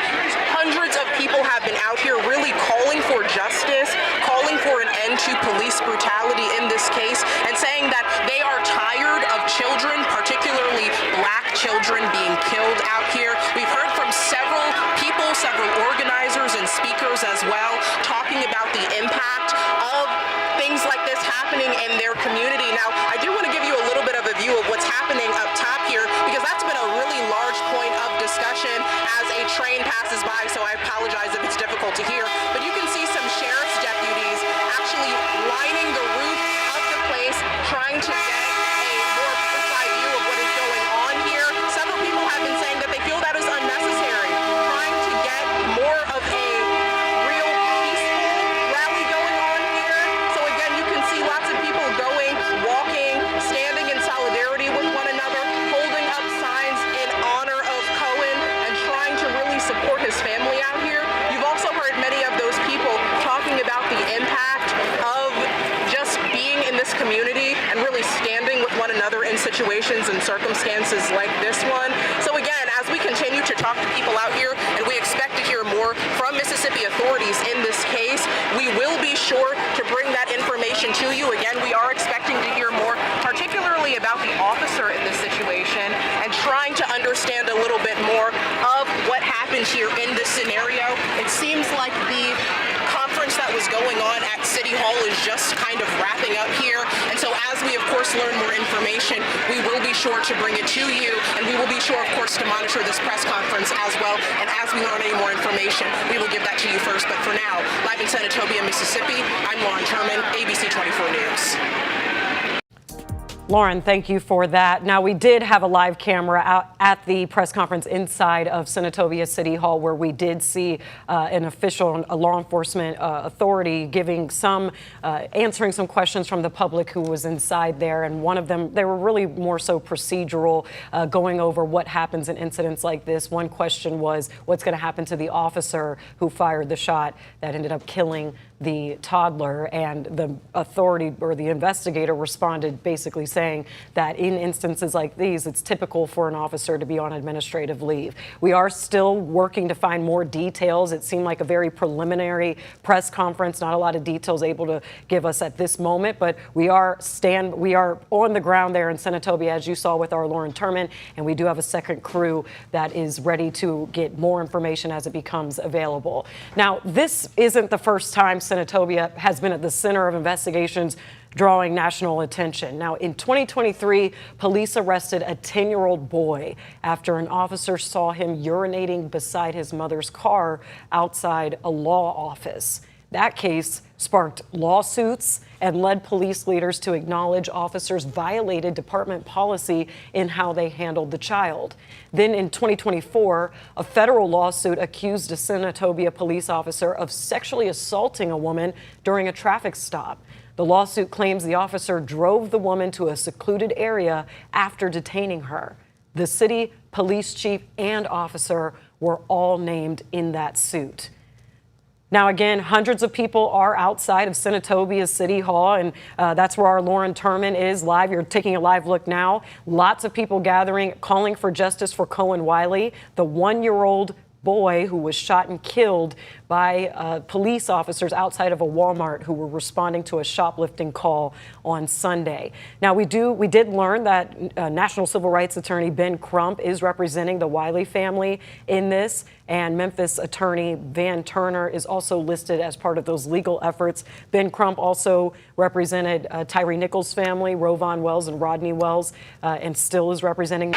hundreds of people have been out here really calling for justice, calling for an end to police brutality in this case, and saying that they are tired of children, particularly black children, being killed out here. We've heard from several people, several organizers and speakers as well, talking about the impact of things like this happening in their community. Now, I do want to give you a little bit of a view of what's happening up top here, because that's been a really large point of discussion as a train passes by, so I apologize if it's difficult to hear. But you can see some sheriff's deputies actually lining the roof community and really standing with one another in situations and circumstances like this one. So again, as we continue to talk to people out here, and we expect to hear more from Mississippi authorities in this case, we will be sure to bring that information to you. Again, we are expecting to hear more, particularly about the officer in this situation, and trying to understand a little bit more of what happened here in this scenario. It seems like the conference that was going on at City Hall is just kind of wrapping up here. And so as we, of course, learn more information, we will be sure to bring it to you, and we will be sure, of course, to monitor this press conference as well. And as we learn any more information, we will give that to you first. But for now, live in Senatobia, Mississippi, I'm Lauren Turman, ABC 24 News. Lauren, thank you for that. Now, we did have a live camera out at the press conference inside of Senatobia City Hall, where we did see an official, a law enforcement authority giving some, answering some questions from the public who was inside there. And one of them, they were really more so procedural, going over what happens in incidents like this. One question was, what's going to happen to the officer who fired the shot that ended up killing the toddler? And the authority or the investigator responded basically saying that in instances like these, it's typical for an officer to be on administrative leave. We are still working to find more details. It seemed like a very preliminary press conference, not a lot of details able to give us at this moment, but we are on the ground there in Senatobia, as you saw with our Lauren Turman, and we do have a second crew that is ready to get more information as it becomes available. Now, this isn't the first time Senatobia has been at the center of investigations drawing national attention. Now, in 2023, police arrested a 10-year-old boy after an officer saw him urinating beside his mother's car outside a law office. That case sparked lawsuits and led police leaders to acknowledge officers violated department policy in how they handled the child. Then in 2024, a federal lawsuit accused a Senatobia police officer of sexually assaulting a woman during a traffic stop. The lawsuit claims the officer drove the woman to a secluded area after detaining her. The city, police chief, and officer were all named in that suit. Now, again, hundreds of people are outside of Senatobia City Hall, and that's where our Lauren Turman is live. You're taking a live look now. Lots of people gathering, calling for justice for Cohen Wiley, the one-year-old boy who was shot and killed by police officers outside of a Walmart who were responding to a shoplifting call on Sunday. Now, we did learn that National Civil Rights Attorney Ben Crump is representing the Wiley family in this, and Memphis attorney Van Turner is also listed as part of those legal efforts. Ben Crump also represented Tyree Nichols' family, Rovon Wells and Rodney Wells, and still is representing.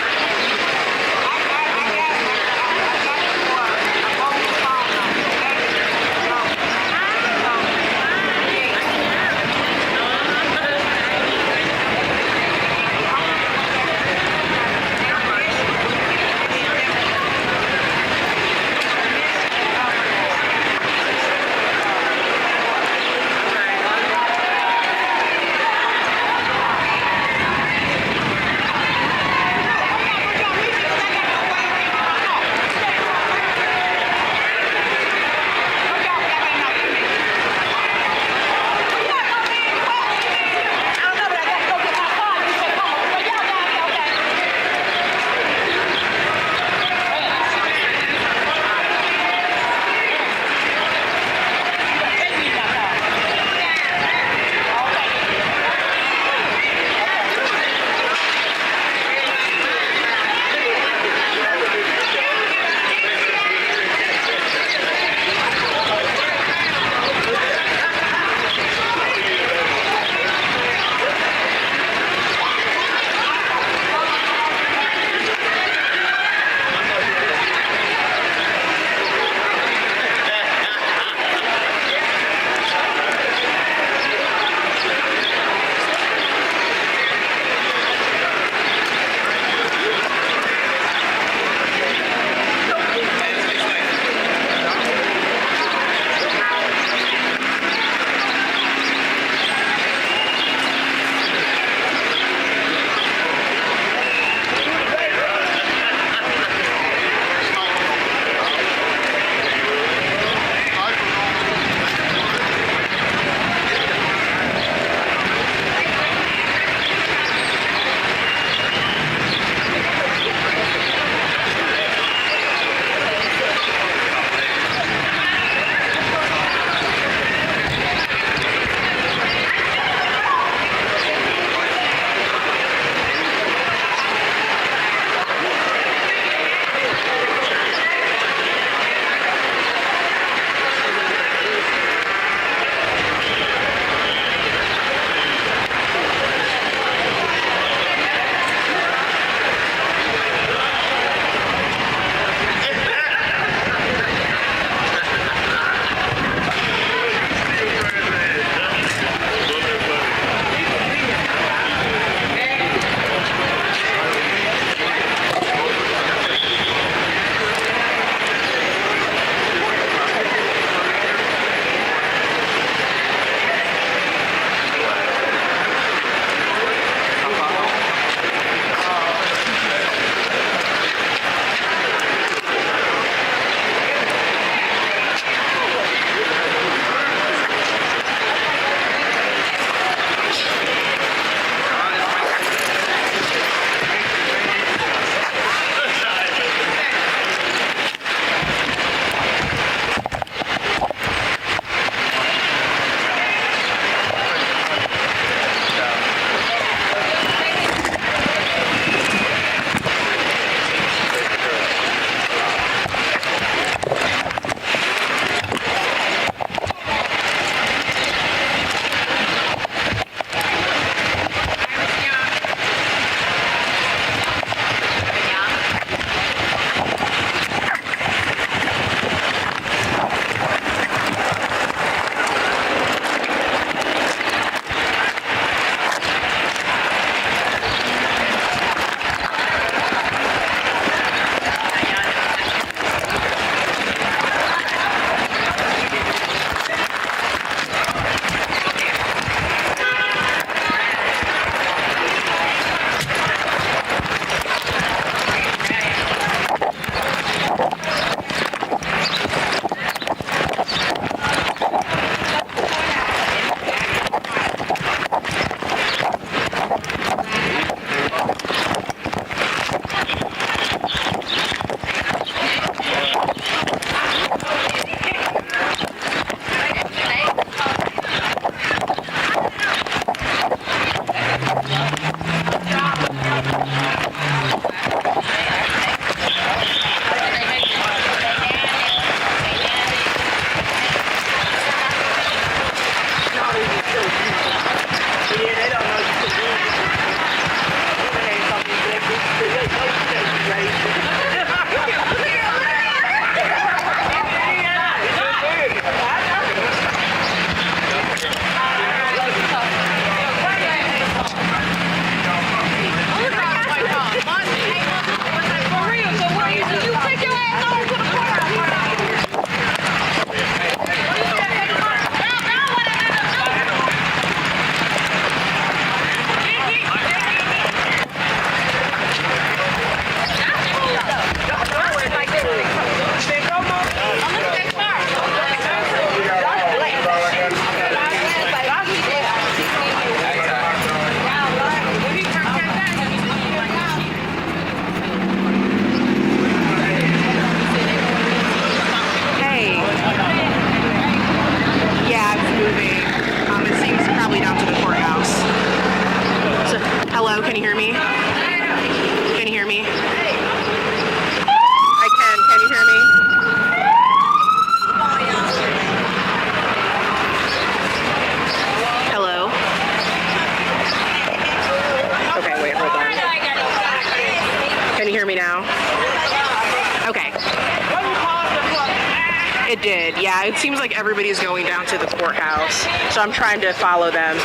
Yeah, it seems like everybody's going down to the courthouse, so I'm trying to follow them.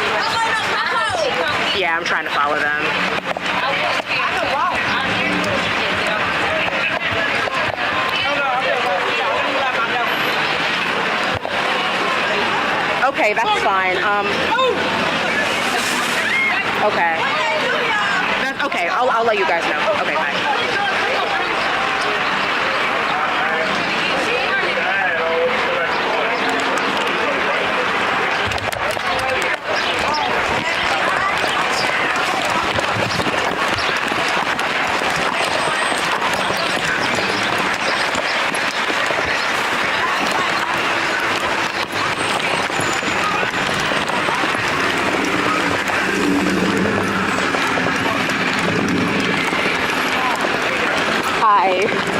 Yeah, I'm trying to follow them. Okay, that's fine. Okay. That's okay. I'll let you guys know. Okay, bye. Hi.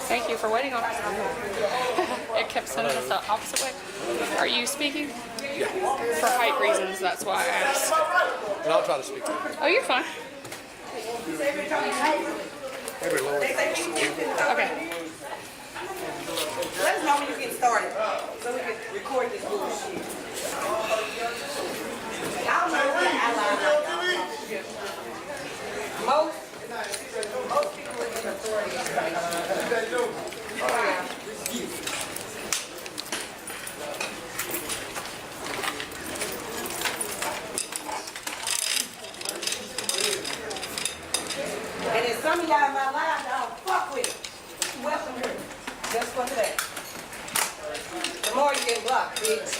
Thank you for waiting on us. It kept sending us the opposite way. Are you speaking? Yeah. For height reasons, that's why I asked. And I'll try to speak to you. Oh, you're fine. Maybe lower. Okay. Let us know when you get started, so we can record this bullshit. I don't know what I like. Most people in authority. And then some of y'all in my life, I don't fuck with it. Welcome here. Just for today. The more you get blocked, bitch.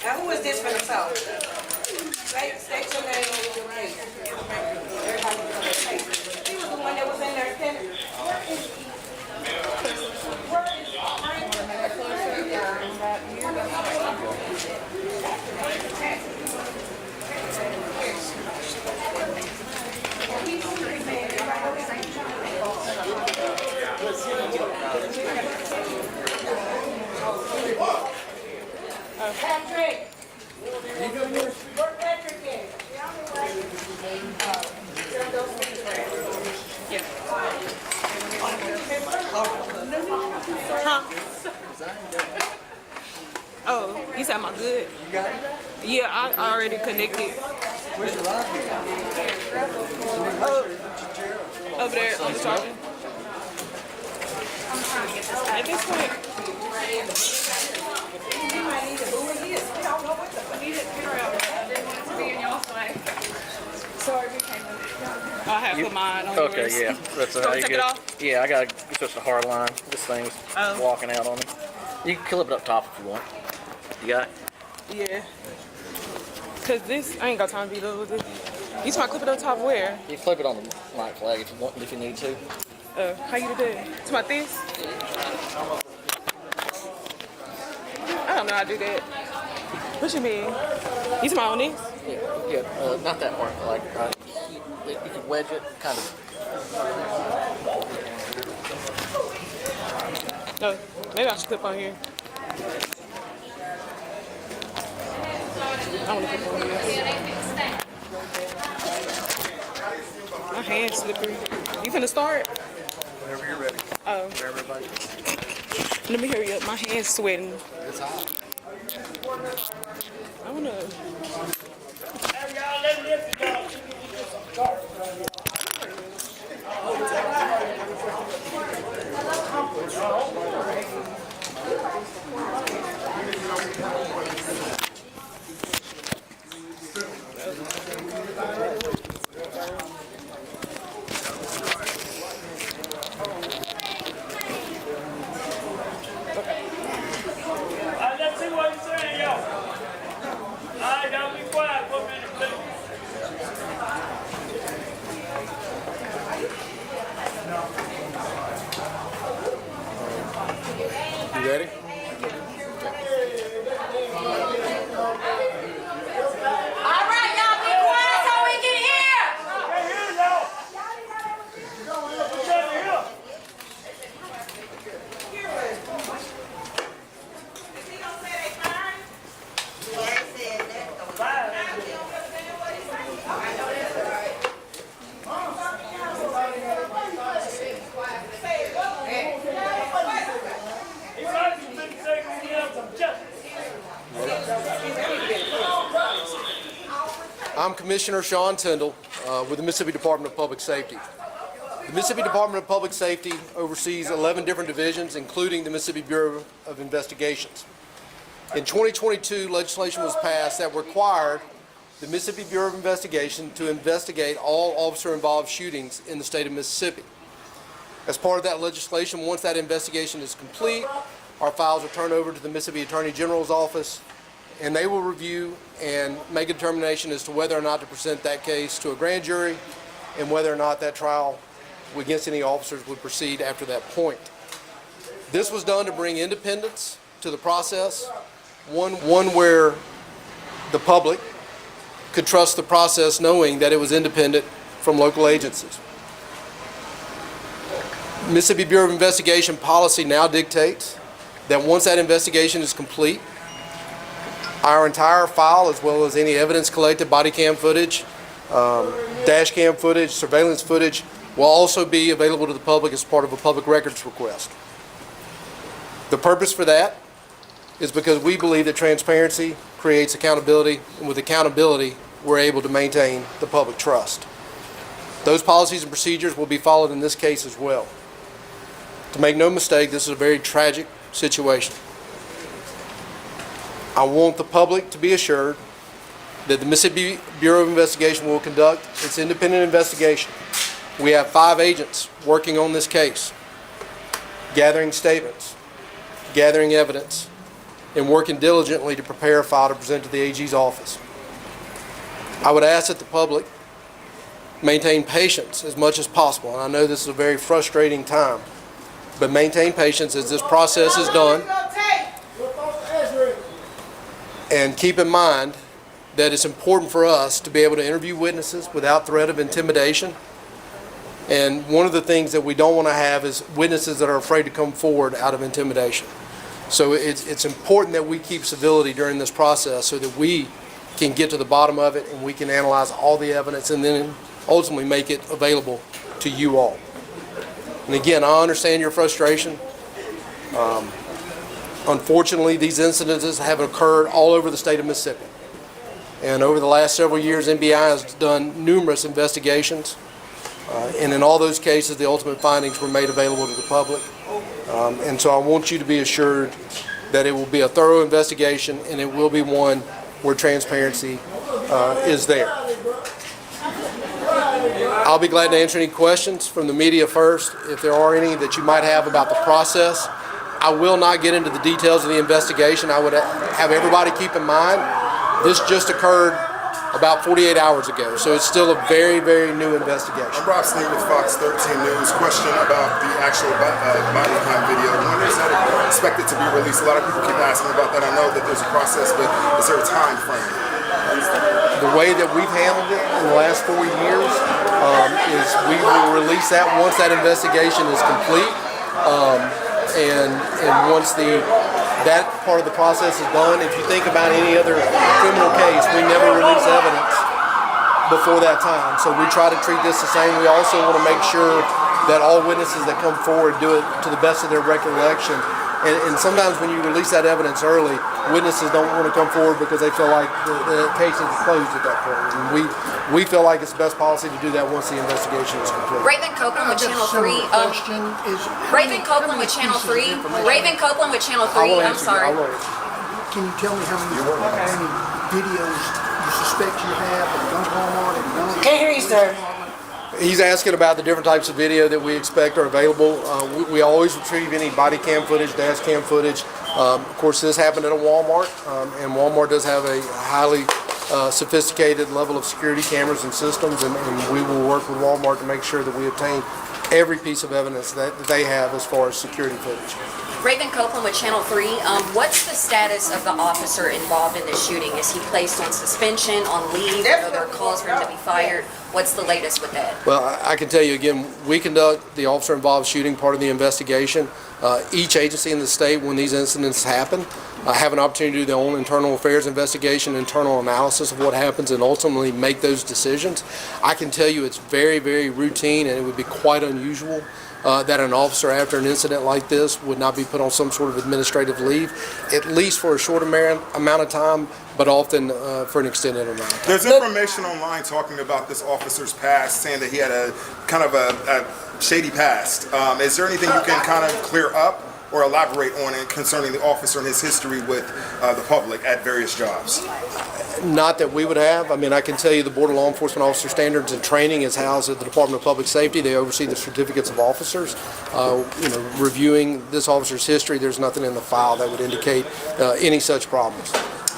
Now, who is this from the south? State your name and your race. Everybody know their face. He was the one that was in there standing. Where is he? Where is Patrick! Where Patrick is? Huh? Oh, you said my good? You got it? Yeah, I already connected. Where's your lock? Over there on the charger. At this point, You might need to move his. We don't know what the fuck. we didn't figure out. I didn't want it to be in y'all's way. Sorry, we came in. I have put mine on Okay, yours. yeah. That's You want to take it off? Yeah, I got it's just a hard line. This thing's walking out on me. You can clip it up top if you want. You got it? Yeah. Cause this, I ain't got time to be little with it. You just want to clip it on top where? You can clip it on the mic flag if you want, if you need to. How you do that? To my this? I don't know how to do that. What you mean? You talking on this? Yeah, not that part. Like, you can wedge it, kind of. No, maybe I should clip on here. I want to clip on here. My hand's slippery. You finna start? Whenever you're ready. Oh. Whenever everybody. Let me hurry up. My hand's sweating. It's hot. I wanna. Let's see what he's saying, yo. All right, now be quiet for a minute, please. You ready? All right, y'all be quiet so we can hear. Hey, here, y'all. Shut it up. He's like you think say we have some justice. I'm Commissioner Sean Tyndall with the Mississippi Department of Public Safety. The Mississippi Department of Public Safety oversees 11 different divisions, including the Mississippi Bureau of Investigations. In 2022, legislation was passed that required the Mississippi Bureau of Investigation to investigate all officer-involved shootings in the state of Mississippi. As part of that legislation, once that investigation is complete, our files are turned over to the Mississippi Attorney General's office, and they will review and make a determination as to whether or not to present that case to a grand jury and whether or not that trial against any officers would proceed after that point. This was done to bring independence to the process, one where the public could trust the process knowing that it was independent from local agencies. Mississippi Bureau of Investigation policy now dictates that once that investigation is complete, our entire file, as well as any evidence collected, body cam footage, dash cam footage, surveillance footage, will also be available to the public as part of a public records request. The purpose for that is because we believe that transparency creates accountability, and with accountability, we're able to maintain the public trust. Those policies and procedures will be followed in this case as well. To make no mistake, this is a very tragic situation. I want the public to be assured that the Mississippi Bureau of Investigation will conduct its independent investigation. We have 5 agents working on this case, gathering statements, gathering evidence, and working diligently to prepare a file to present to the AG's office. I would ask that the public maintain patience as much as possible, and I know this is a very frustrating time, but maintain patience as this process is done. And keep in mind that it's important for us to be able to interview witnesses without threat of intimidation. And one of the things that we don't want to have is witnesses that are afraid to come forward out of intimidation. So it's important that we keep civility during this process so that we can get to the bottom of it and we can analyze all the evidence and then ultimately make it available to you all. And again, I understand your frustration. Unfortunately, these incidences have occurred all over the state of Mississippi. And over the last several years, NBI has done numerous investigations. And in all those cases, the ultimate findings were made available to the public. And so I want you to be assured that it will be a thorough investigation and it will be one where transparency is there. I'll be glad to answer any questions from the media first, if there are any that you might have about the process. I will not get into the details of the investigation. I would have everybody keep in mind, this just occurred about 48 hours ago, so it's still a very, very new investigation. I'm Rob Sneed with Fox 13 News. Question about the actual body cam video. When is that expected to be released? A lot of people keep asking about that. I know that there's a process, but is there a time frame? The way that we've handled it in the last 4 years is we will release that once that investigation is complete. And once that part of the process is done, if you think about any other criminal case, we never release evidence before that time. So we try to treat this the same. We also want to make sure that all witnesses that come forward do it to the best of their recollection. And sometimes when you release that evidence early, witnesses don't want to come forward because they feel like the case is closed at that point. And we feel like it's the best policy to do that once the investigation is complete. Raven Copeland with Channel 3. Raven Copeland with Channel 3. Raven Copeland with Channel 3. I'm sorry. Can you tell me how many videos you suspect you have of gun Walmart and gun? Can't hear you, sir. He's asking about the different types of video that we expect are available. We always retrieve any body cam footage, dash cam footage. Of course, this happened at a Walmart, and Walmart does have a highly sophisticated level of security cameras and systems, and we will work with Walmart to make sure that we obtain every piece of evidence that they have as far as security footage. Raven Copeland with Channel 3. What's the status of the officer involved in the shooting? Is he placed on suspension, on leave? Are there calls for him to be fired? What's the latest with that? Well, I can tell you again, we conduct the officer-involved shooting part of the investigation. Each agency in the state, when these incidents happen, have an opportunity to do their own internal affairs investigation, internal analysis of what happens, and ultimately make those decisions. I can tell you it's very, very routine, and it would be quite unusual that an officer after an incident like this would not be put on some sort of administrative leave, at least for a short amount of time, but often for an extended amount. There's information online talking about this officer's past, saying that he had a kind of a shady past. Is there anything you can kind of clear up, or elaborate on it concerning the officer and his history with the public at various jobs? Not that we would have. I mean, I can tell you the Board of Law Enforcement Officer Standards and Training is housed at the Department of Public Safety. They oversee the certificates of officers. Reviewing this officer's history, there's nothing in the file that would indicate any such problems.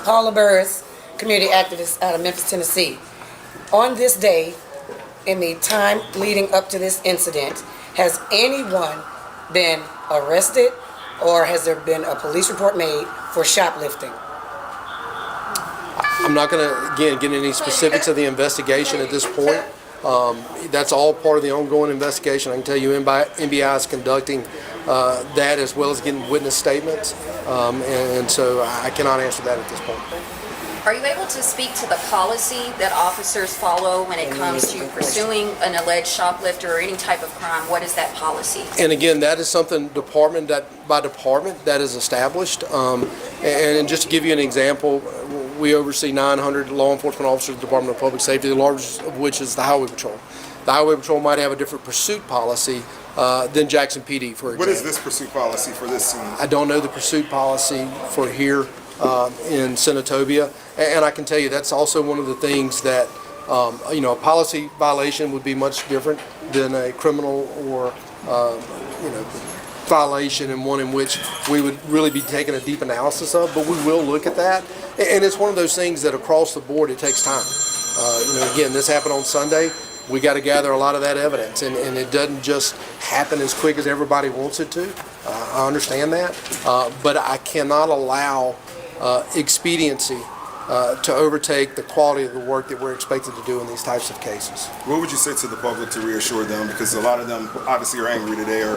Paula Burris, community activist out of Memphis, Tennessee. On this day, in the time leading up to this incident, has anyone been arrested or has there been a police report made for shoplifting? I'm not going to, again, get any specifics of the investigation at this point. That's all part of the ongoing investigation. I can tell you NBI is conducting that as well as getting witness statements, and so I cannot answer that at this point. Are you able to speak to the policy that officers follow when it comes to pursuing an alleged shoplifter or any type of crime? What is that policy? And again, that is something department by department that is established. And just to give you an example, we oversee 900 law enforcement officers in the Department of Public Safety, the largest of which is the Highway Patrol. The Highway Patrol might have a different pursuit policy than Jackson PD, for example. What is this pursuit policy for this scene? I don't know the pursuit policy for here in Senatobia, and I can tell you that's also one of the things that a policy violation would be much different than a criminal or violation, and one in which we would really be taking a deep analysis of, but we will look at that. And it's one of those things that across the board it takes time. Again, this happened on Sunday. We got to gather a lot of that evidence, and it doesn't just happen as quick as everybody wants it to. I understand that, but I cannot allow expediency to overtake the quality of the work that we're expected to do in these types of cases. What would you say to the public to reassure them? Because a lot of them obviously are angry today, or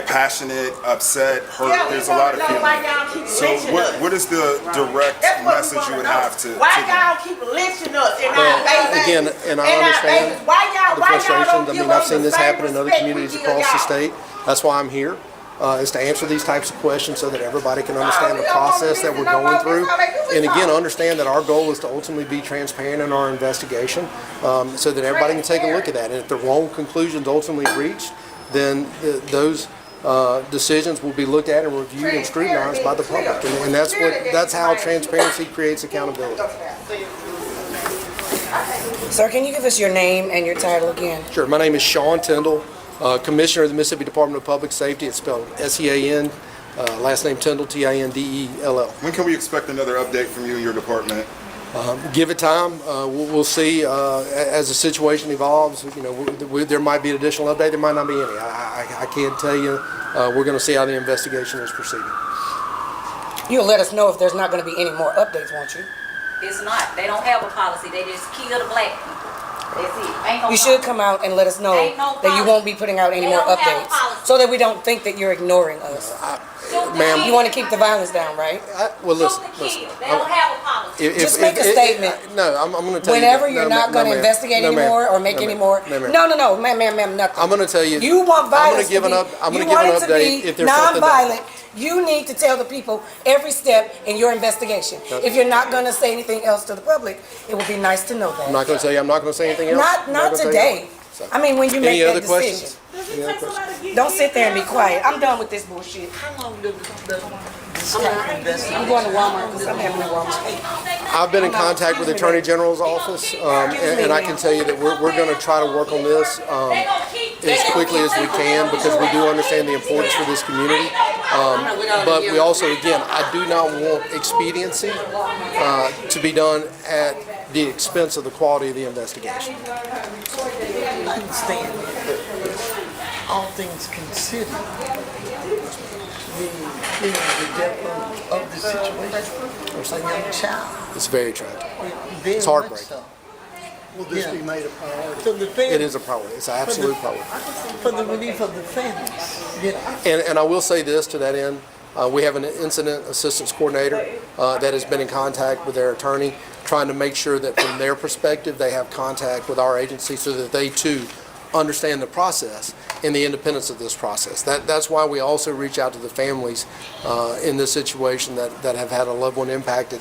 passionate, upset, hurt. There's a lot of feelings. So what is the direct message you would have to Why them? y'all keep lynching us in our babies? Again, and I understand the frustrations. I mean, I've seen this happen in other communities across the state. That's why I'm here. Is to answer these types of questions so that everybody can understand the process that we're going through. And again, understand that our goal is to ultimately be transparent in our investigation so that everybody can take a look at that. And if the wrong conclusions ultimately reached, then those decisions will be looked at and reviewed and scrutinized by the public. And that's how transparency creates accountability. Sir, can you give us your name and your title again? Sure. My name is Sean Tyndall. Commissioner of the Mississippi Department of Public Safety. It's spelled S-E-A-N, last name Tyndall, T-I-N-D-E-L-L. When can we expect another update from you and your department? Give it time. We'll see as the situation evolves. There might be an additional update. There might not be any. I can't tell you. We're going to see how the investigation is proceeding. You'll let us know if there's not going to be any more updates, won't you? It's not. They don't have a policy. They just kill the black people. That's it. Ain't no You should come out and let us know that you won't be putting out any more updates so that we don't think that you're ignoring us. Ma'am, you want to keep the violence down, right? Well, listen. They don't have a policy. Just make a statement. No, I'm going to tell you. Whenever you're not going to investigate anymore or make any more. No, ma'am, nothing. I'm going to tell you. You want violence to be. I'm going to give an update if there's something non-violent. You need to tell the people every step in your investigation. If you're not going to say anything else to the public, it would be nice to know that. I'm not going to tell you. I'm not going to say anything else. Not today. I mean, when you make that decision. Any other questions? Don't sit there and be quiet. I'm done with this bullshit. How long did I'm going to Walmart because I'm having a Walmart. I've been in contact with the Attorney General's office, and I can tell you that we're going to try to work on this as quickly as we can because we do understand the importance for this community. But we also, again, I do not want expediency to be done at the expense of the quality of the investigation. I understand all things considered, the depth of the situation, a young child. It's very tragic. It's heartbreaking. So. Will this be made a priority? It is a priority. It's an absolute priority. For the relief of the families. And I will say this to that end. We have an incident assistance coordinator that has been in contact with their attorney, trying to make sure that from their perspective they have contact with our agency so that they too understand the process and the independence of this process. That's why we also reach out to the families in this situation that have had a loved one impacted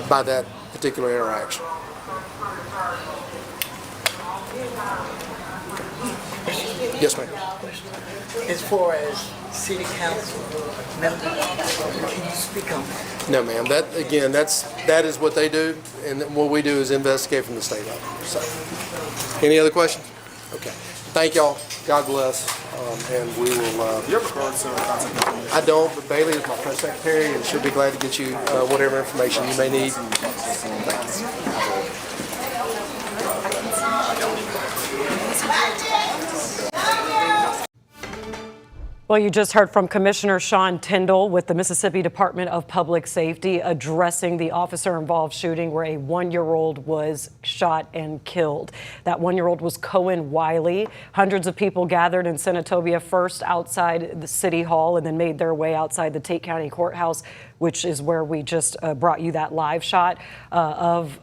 by that particular interaction. Yes, ma'am. As far as city council member. Can you speak on that? No, ma'am. That is what they do, and what we do is investigate from the state level. So, any other questions? Okay. Thank y'all. God bless. And we will. You have a card, so contact information. I don't, but Bailey is my press secretary, and she'll be glad to get you whatever information you may need. Well, you just heard from Commissioner Sean Tindell with the Mississippi Department of Public Safety addressing the officer-involved shooting where a 1-year-old was shot and killed. That 1-year-old was Cohen Wiley. Hundreds of people gathered in Senatobia, first outside the City Hall and then made their way outside the Tate County Courthouse, which is where we just brought you that live shot of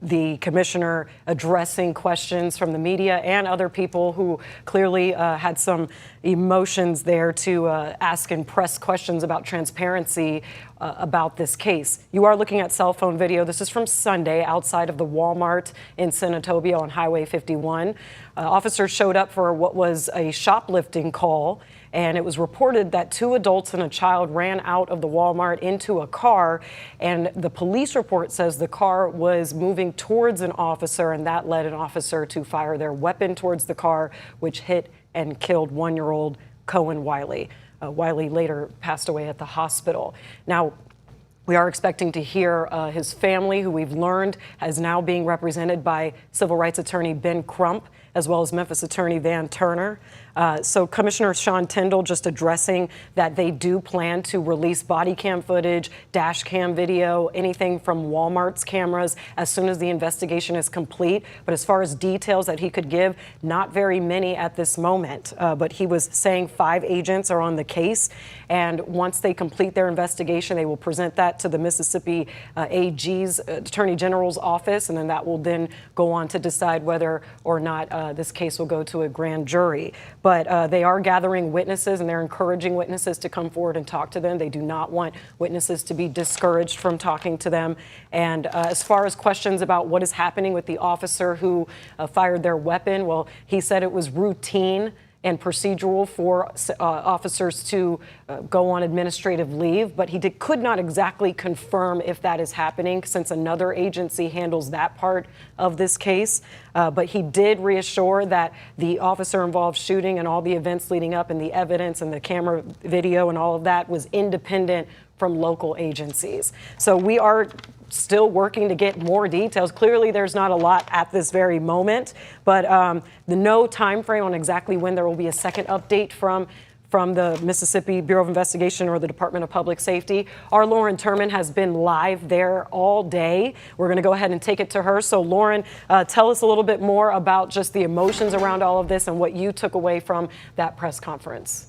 the commissioner addressing questions from the media and other people who clearly had some emotions there to ask and press questions about transparency about this case. You are looking at cell phone video. This is from Sunday outside of the Walmart in Senatobia on Highway 51. Officers showed up for what was a shoplifting call, and it was reported that 2 adults and a child ran out of the Walmart into a car, and the police report says the car was moving towards an officer, and that led an officer to fire their weapon towards the car, which hit and killed 1-year-old Cohen Wiley. Wiley later passed away at the hospital. Now, we are expecting to hear his family, who we've learned is now being represented by civil rights attorney Ben Crump, as well as Memphis attorney Van Turner. So Commissioner Sean Tindell just addressing that they do plan to release body cam footage, dash cam video, anything from Walmart's cameras as soon as the investigation is complete. But as far as details that he could give, not very many at this moment. But he was saying 5 agents are on the case. And once they complete their investigation, they will present that to the Mississippi AG's Attorney General's office. And then that will then go on to decide whether or not this case will go to a grand jury. But they are gathering witnesses, and they're encouraging witnesses to come forward and talk to them. They do not want witnesses to be discouraged from talking to them. And as far as questions about what is happening with the officer who fired their weapon, well, he said it was routine and procedural for officers to go on administrative leave, but he could not exactly confirm if that is happening since another agency handles that part of this case. But he did reassure that the officer-involved shooting and all the events leading up and the evidence and the camera video and all of that was independent from local agencies. So we are still working to get more details. Clearly, there's not a lot at this very moment, but no time frame on exactly when there will be a second update from the Mississippi Bureau of Investigation or the Department of Public Safety. Our Lauren Turman has been live there all day. We're going to go ahead and take it to her. So, Lauren, tell us a little bit more about just the emotions around all of this and what you took away from that press conference.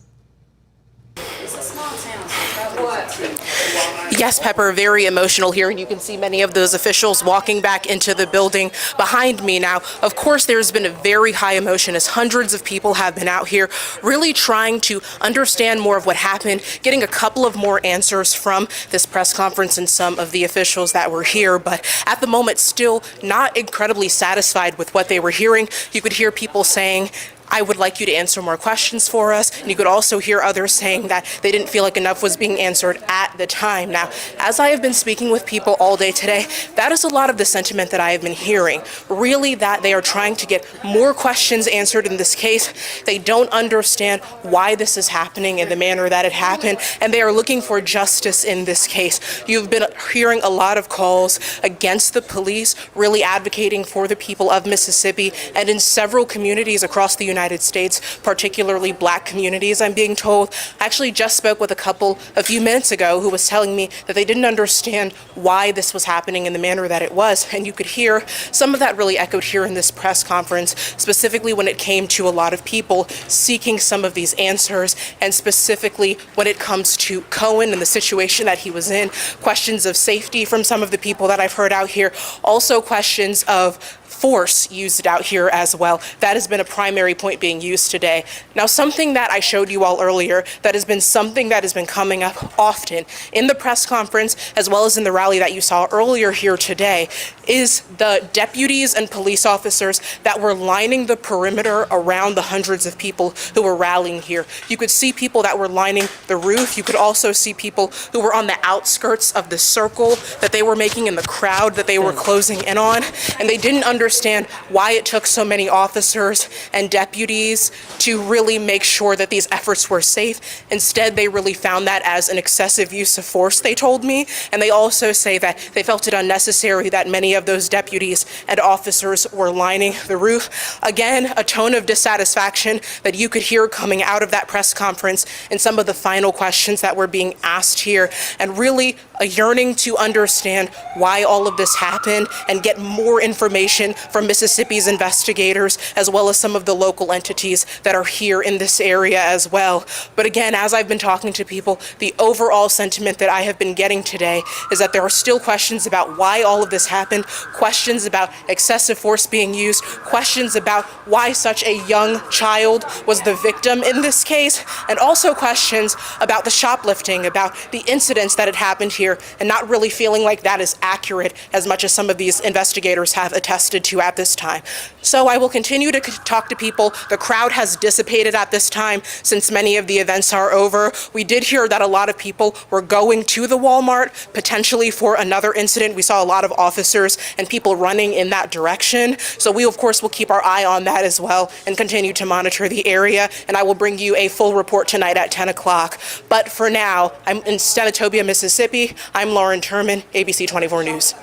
It's a small town, so probably Yes, Pepper, very emotional here, and you can see many of those officials walking back into the building behind me now. Of course, there's been a very high emotion as hundreds of people have been out here really trying to understand more of what happened, getting a couple of more answers from this press conference and some of the officials that were here, but at the moment still not incredibly satisfied with what they were hearing. You could hear people saying, I would like you to answer more questions for us. And you could also hear others saying that they didn't feel like enough was being answered at the time. Now, as I have been speaking with people all day today, that is a lot of the sentiment that I have been hearing. Really that they are trying to get more questions answered in this case. They don't understand why this is happening in the manner that it happened, and they are looking for justice in this case. You've been hearing a lot of calls against the police, really advocating for the people of Mississippi, and in several communities across the United States, particularly Black communities, I'm being told. I actually just spoke with a couple a few minutes ago who was telling me that they didn't understand why this was happening in the manner that it was. And you could hear some of that really echoed here in this press conference, specifically when it came to a lot of people seeking some of these answers, and specifically when it comes to Cohen and the situation that he was in, questions of safety from some of the people that I've heard out here, also questions of force used out here as well. That has been a primary point being used today. Now, something that I showed you all earlier that has been something that has been coming up often in the press conference as well as in the rally that you saw earlier here today is the deputies and police officers that were lining the perimeter around the hundreds of people who were rallying here. You could see people that were lining the roof. You could also see people who were on the outskirts of the circle that they were making in the crowd that they were closing in on. And they didn't understand why it took so many officers and deputies to really make sure that these efforts were safe. Instead, they really found that as an excessive use of force, they told me. And they also say that they felt it unnecessary that many of those deputies and officers were lining the roof. Again, a tone of dissatisfaction that you could hear coming out of that press conference and some of the final questions that were being asked here, and really a yearning to understand why all of this happened and get more information from Mississippi's investigators as well as some of the local entities that are here in this area as well. But again, as I've been talking to people, the overall sentiment that I have been getting today is that there are still questions about why all of this happened, questions about excessive force being used, questions about why such a young child was the victim in this case, and also questions about the shoplifting, about the incidents that had happened here, and not really feeling like that is accurate as much as some of these investigators have attested to at this time. So I will continue to talk to people. The crowd has dissipated at this time since many of the events are over. We did hear that a lot of people were going to the Walmart, potentially for another incident. We saw a lot of officers and people running in that direction. So we, of course, will keep our eye on that as well and continue to monitor the area. And I will bring you a full report tonight at 10 o'clock. But for now, I'm in Senatobia, Mississippi. I'm Lauren Turman, ABC 24 News.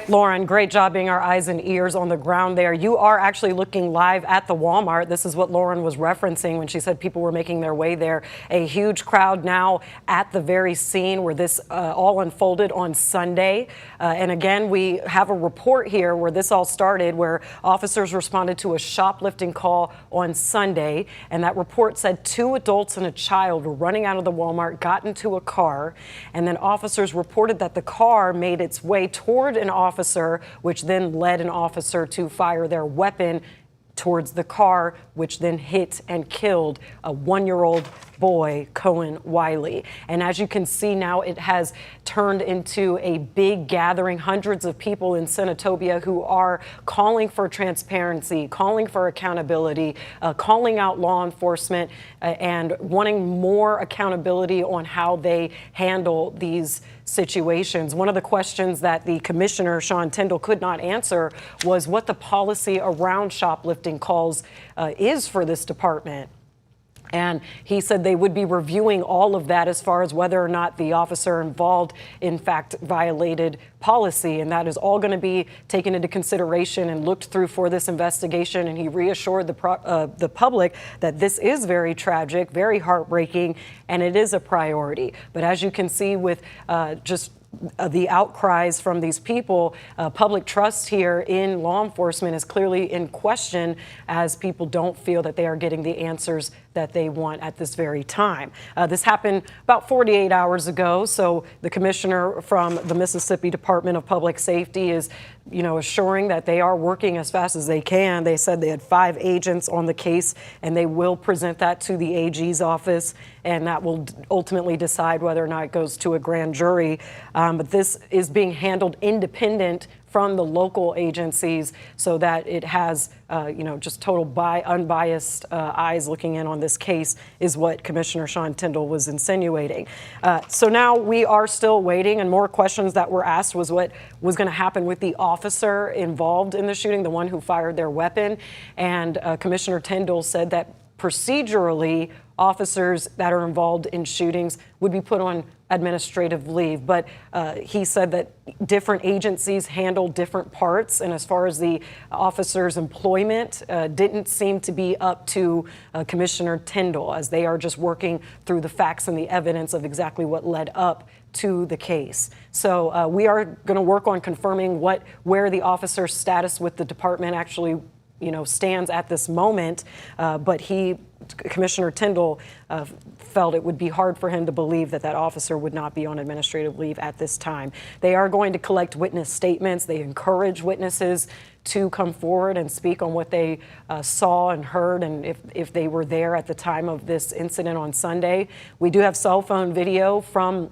Lauren, great job being our eyes and ears on the ground there. You are actually looking live at the Walmart. This is what Lauren was referencing when she said people were making their way there. A huge crowd now at the very scene where this all unfolded on Sunday. And again, we have a report here where this all started, where officers responded to a shoplifting call on Sunday. And that report said 2 adults and a child were running out of the Walmart, got into a car, and then officers reported that the car made its way toward an officer, which then led an officer to fire their weapon towards the car, which then hit and killed a 1-year-old boy, Cohen Wiley. And as you can see now, it has turned into a big gathering, hundreds of people in Senatobia who are calling for transparency, calling for accountability, calling out law enforcement, and wanting more accountability on how they handle these situations. One of the questions that the commissioner, Sean Tindell, could not answer was what the policy around shoplifting calls is for this department. And he said they would be reviewing all of that as far as whether or not the officer involved, in fact, violated policy. And that is all going to be taken into consideration and looked through for this investigation. And he reassured the public that this is very tragic, very heartbreaking, and it is a priority. But as you can see with just the outcries from these people, public trust here in law enforcement is clearly in question as people don't feel that they are getting the answers that they want at this very time. This happened about 48 hours ago, so the commissioner from the Mississippi Department of Public Safety is, assuring that they are working as fast as they can. They said they had 5 agents on the case, and they will present that to the AG's office, and that will ultimately decide whether or not it goes to a grand jury. But this is being handled independent from the local agencies so that it has, just total unbiased eyes looking in on this case is what Commissioner Sean Tindell was insinuating. So now we are still waiting, and more questions that were asked was what was going to happen with the officer involved in the shooting, the one who fired their weapon. And Commissioner Tindell said that procedurally, officers that are involved in shootings would be put on administrative leave. But he said that different agencies handle different parts. And as far as the officer's employment, didn't seem to be up to Commissioner Tindell, as they are just working through the facts and the evidence of exactly what led up to the case. So we are going to work on confirming where the officer's status with the department actually stands at this moment. But Commissioner Tindell felt it would be hard for him to believe that officer would not be on administrative leave at this time. They are going to collect witness statements. They encourage witnesses to come forward and speak on what they saw and heard, and if they were there at the time of this incident on Sunday. We do have cell phone video from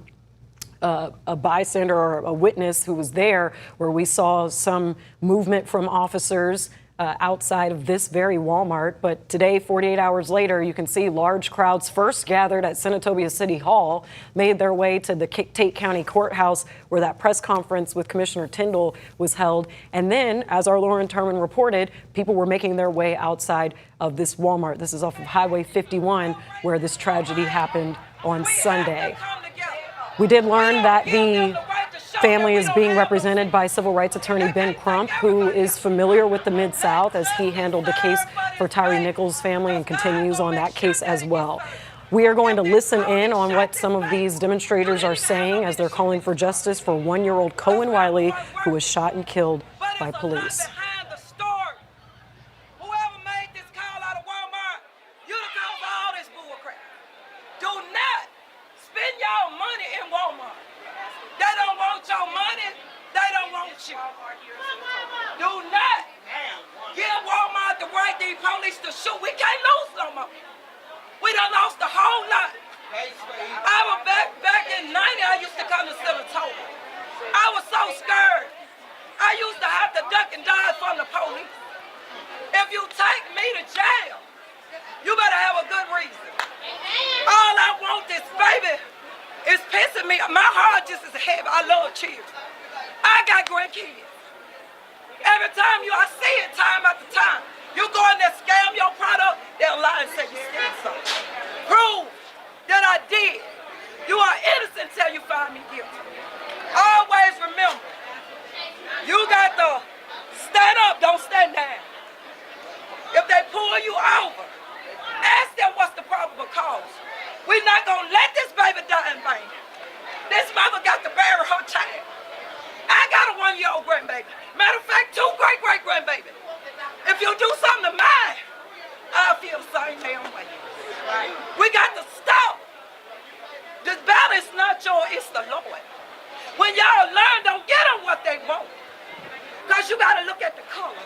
a bystander or a witness who was there, where we saw some movement from officers outside of this very Walmart. But today, 48 hours later, you can see large crowds first gathered at Senatobia City Hall, made their way to the Tate County Courthouse, where that press conference with Commissioner Tyndall was held. And then, as our Lauren Turman reported, people were making their way outside of this Walmart. This is off of Highway 51, where this tragedy happened on Sunday. We did learn that the family is being represented by civil rights attorney Ben Crump, who is familiar with the Mid-South, as he handled the case for Tyree Nichols' family and continues on that case as well. We are going to listen in on what some of these demonstrators are saying as they're calling for justice for 1-year-old Cohen Wiley, who was shot and killed by police. Your money, they don't want you. Do not give Walmart the right, these police to shoot. We can't lose no more. We done lost a whole lot. I was back in 90, I used to come to Senatobia. I was so scared. I used to have to duck and dodge from the police. If you take me to jail, you better have a good reason. All I want is, baby, it's pissing me. My heart just is heavy. I love children. I got grandkids. Every time I see it, time after time, you go in there, scam your product, they'll lie and say you stole something. Prove that I did. You are innocent till you find me guilty. Always remember, you got to stand up, don't stand down. If they pull you over, ask them what's the probable cause. We're not going to let this baby die in vain. This mother got to bury her child. I got a 1-year-old grandbaby. Matter of fact, 2 great-great-grandbabies. If you do something to mine, I'll feel the same damn way. We got to stop. This battle is not yours, it's the Lord. When y'all learn, don't get them what they want. Because you got to look at the color.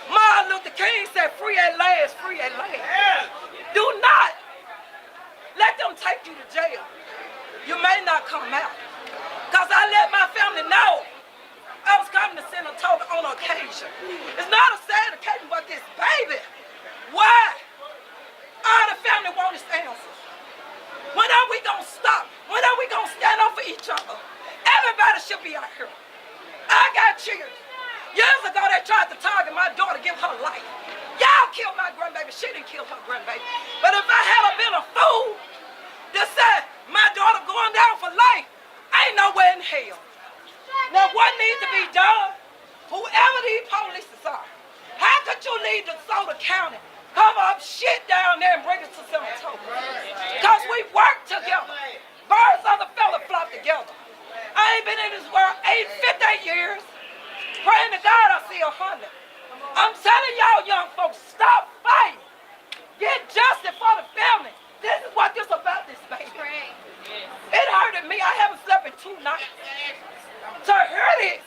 Martin Luther King said, free at last, free at last. Do not let them take you to jail. You may not come out. Because I let my family know I was coming to Senatobia on occasion. It's not a sad occasion, but this baby. Why? All the family want is answers. When are we going to stop? When are we going to stand up for each other? Everybody should be out here. I got children. Years ago, they tried to target my daughter, give her life. Y'all killed my grandbaby. She didn't kill her grandbaby. But if I had been a fool that said my daughter going down for life, ain't nowhere in hell. Now, what needs to be done? Whoever these police are, how could you leave DeSoto County, cover up shit down there and bring it to Senatobia? Because we work together. Birds of the feather flock together. I ain't been in this world 58 years. Praying to God I see 100. I'm telling y'all young folks, stop fighting. Get justice for the family. This is what this about, this baby. It hurted me. I haven't slept in 2 nights. To hear this,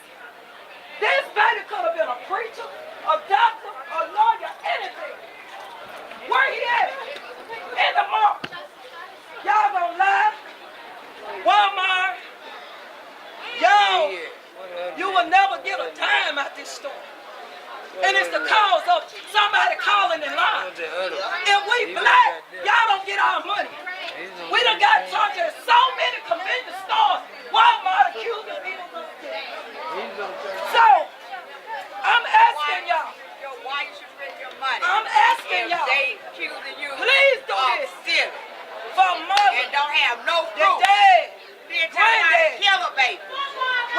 this baby could have been a preacher, a doctor, a lawyer, anything. Where he at? In the mark. Y'all gonna lie? Walmart. Yo, you will never get a dime out this store. And it's the cause of somebody calling in line. If we black, y'all don't get our money. We done got charged at so many convenience stores. Walmart accusing people of this. So, I'm asking y'all. Your wife should spend your money. I'm asking y'all. They accusing you. Please do this. Silly. For mother. And don't have no The proof. dad. Then tell me how to kill a baby.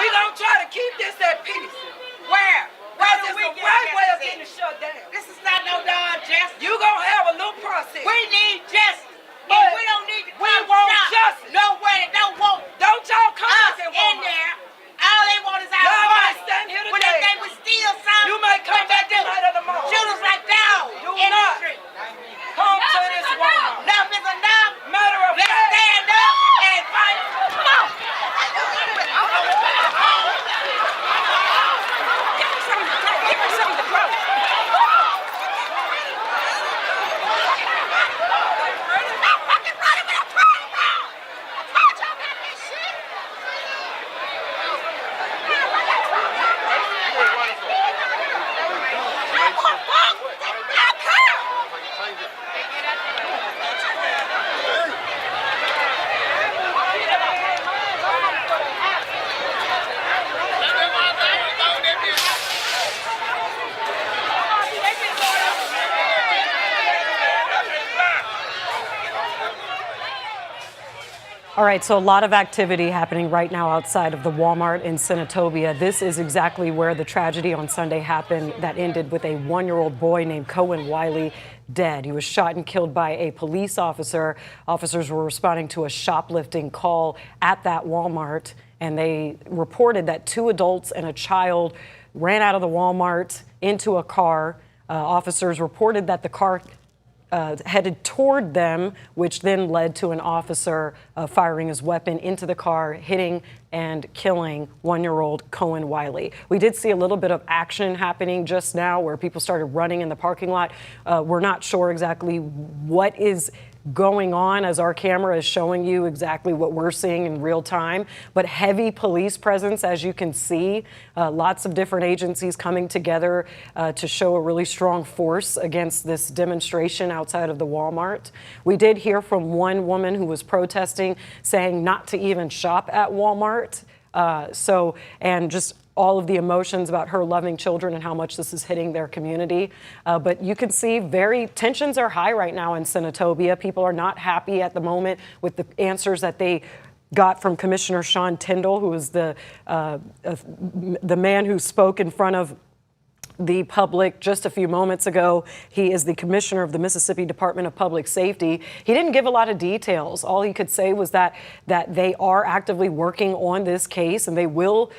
We gonna try to keep this at peace. Where? Where do It's we the get right way of justice? getting shut down. This is not no darn justice. You gonna have a little process. We need justice. But And we don't need to we come want shop justice. nowhere that don't want Don't y'all come us back and in want there. All they want is our Y'all money. might stand here When they today. think we steal something, You may come what they back do? tonight or tomorrow. Shoot us like dogs Do in the not street. come to this Walmart. Enough is enough. Matter of Let's fact, stand up and fight. Come on. give me some. All right, so a lot of activity happening right now outside of the Walmart in Senatobia. This is exactly where the tragedy on Sunday happened that ended with a 1-year-old boy named Cohen Wiley dead. He was shot and killed by a police officer. Officers were responding to a shoplifting call at that Walmart, and they reported that 2 adults and a child ran out of the Walmart into a car. Officers reported that the car headed toward them, which then led to an officer firing his weapon into the car, hitting and killing 1-year-old Cohen Wiley. We did see a little bit of action happening just now where people started running in the parking lot. We're not sure exactly what is going on as our camera is showing you exactly what we're seeing in real time, but heavy police presence, as you can see, lots of different agencies coming together to show a really strong force against this demonstration outside of the Walmart. We did hear from one woman who was protesting, saying not to even shop at Walmart. And just all of the emotions about her loving children and how much this is hitting their community. But you can see tensions are high right now in Senatobia. People are not happy at the moment with the answers that they got from Commissioner Sean Tyndall, who is the man who spoke in front of the public just a few moments ago. He is the commissioner of the Mississippi Department of Public Safety. He didn't give a lot of details. All he could say was that they are actively working on this case, and they will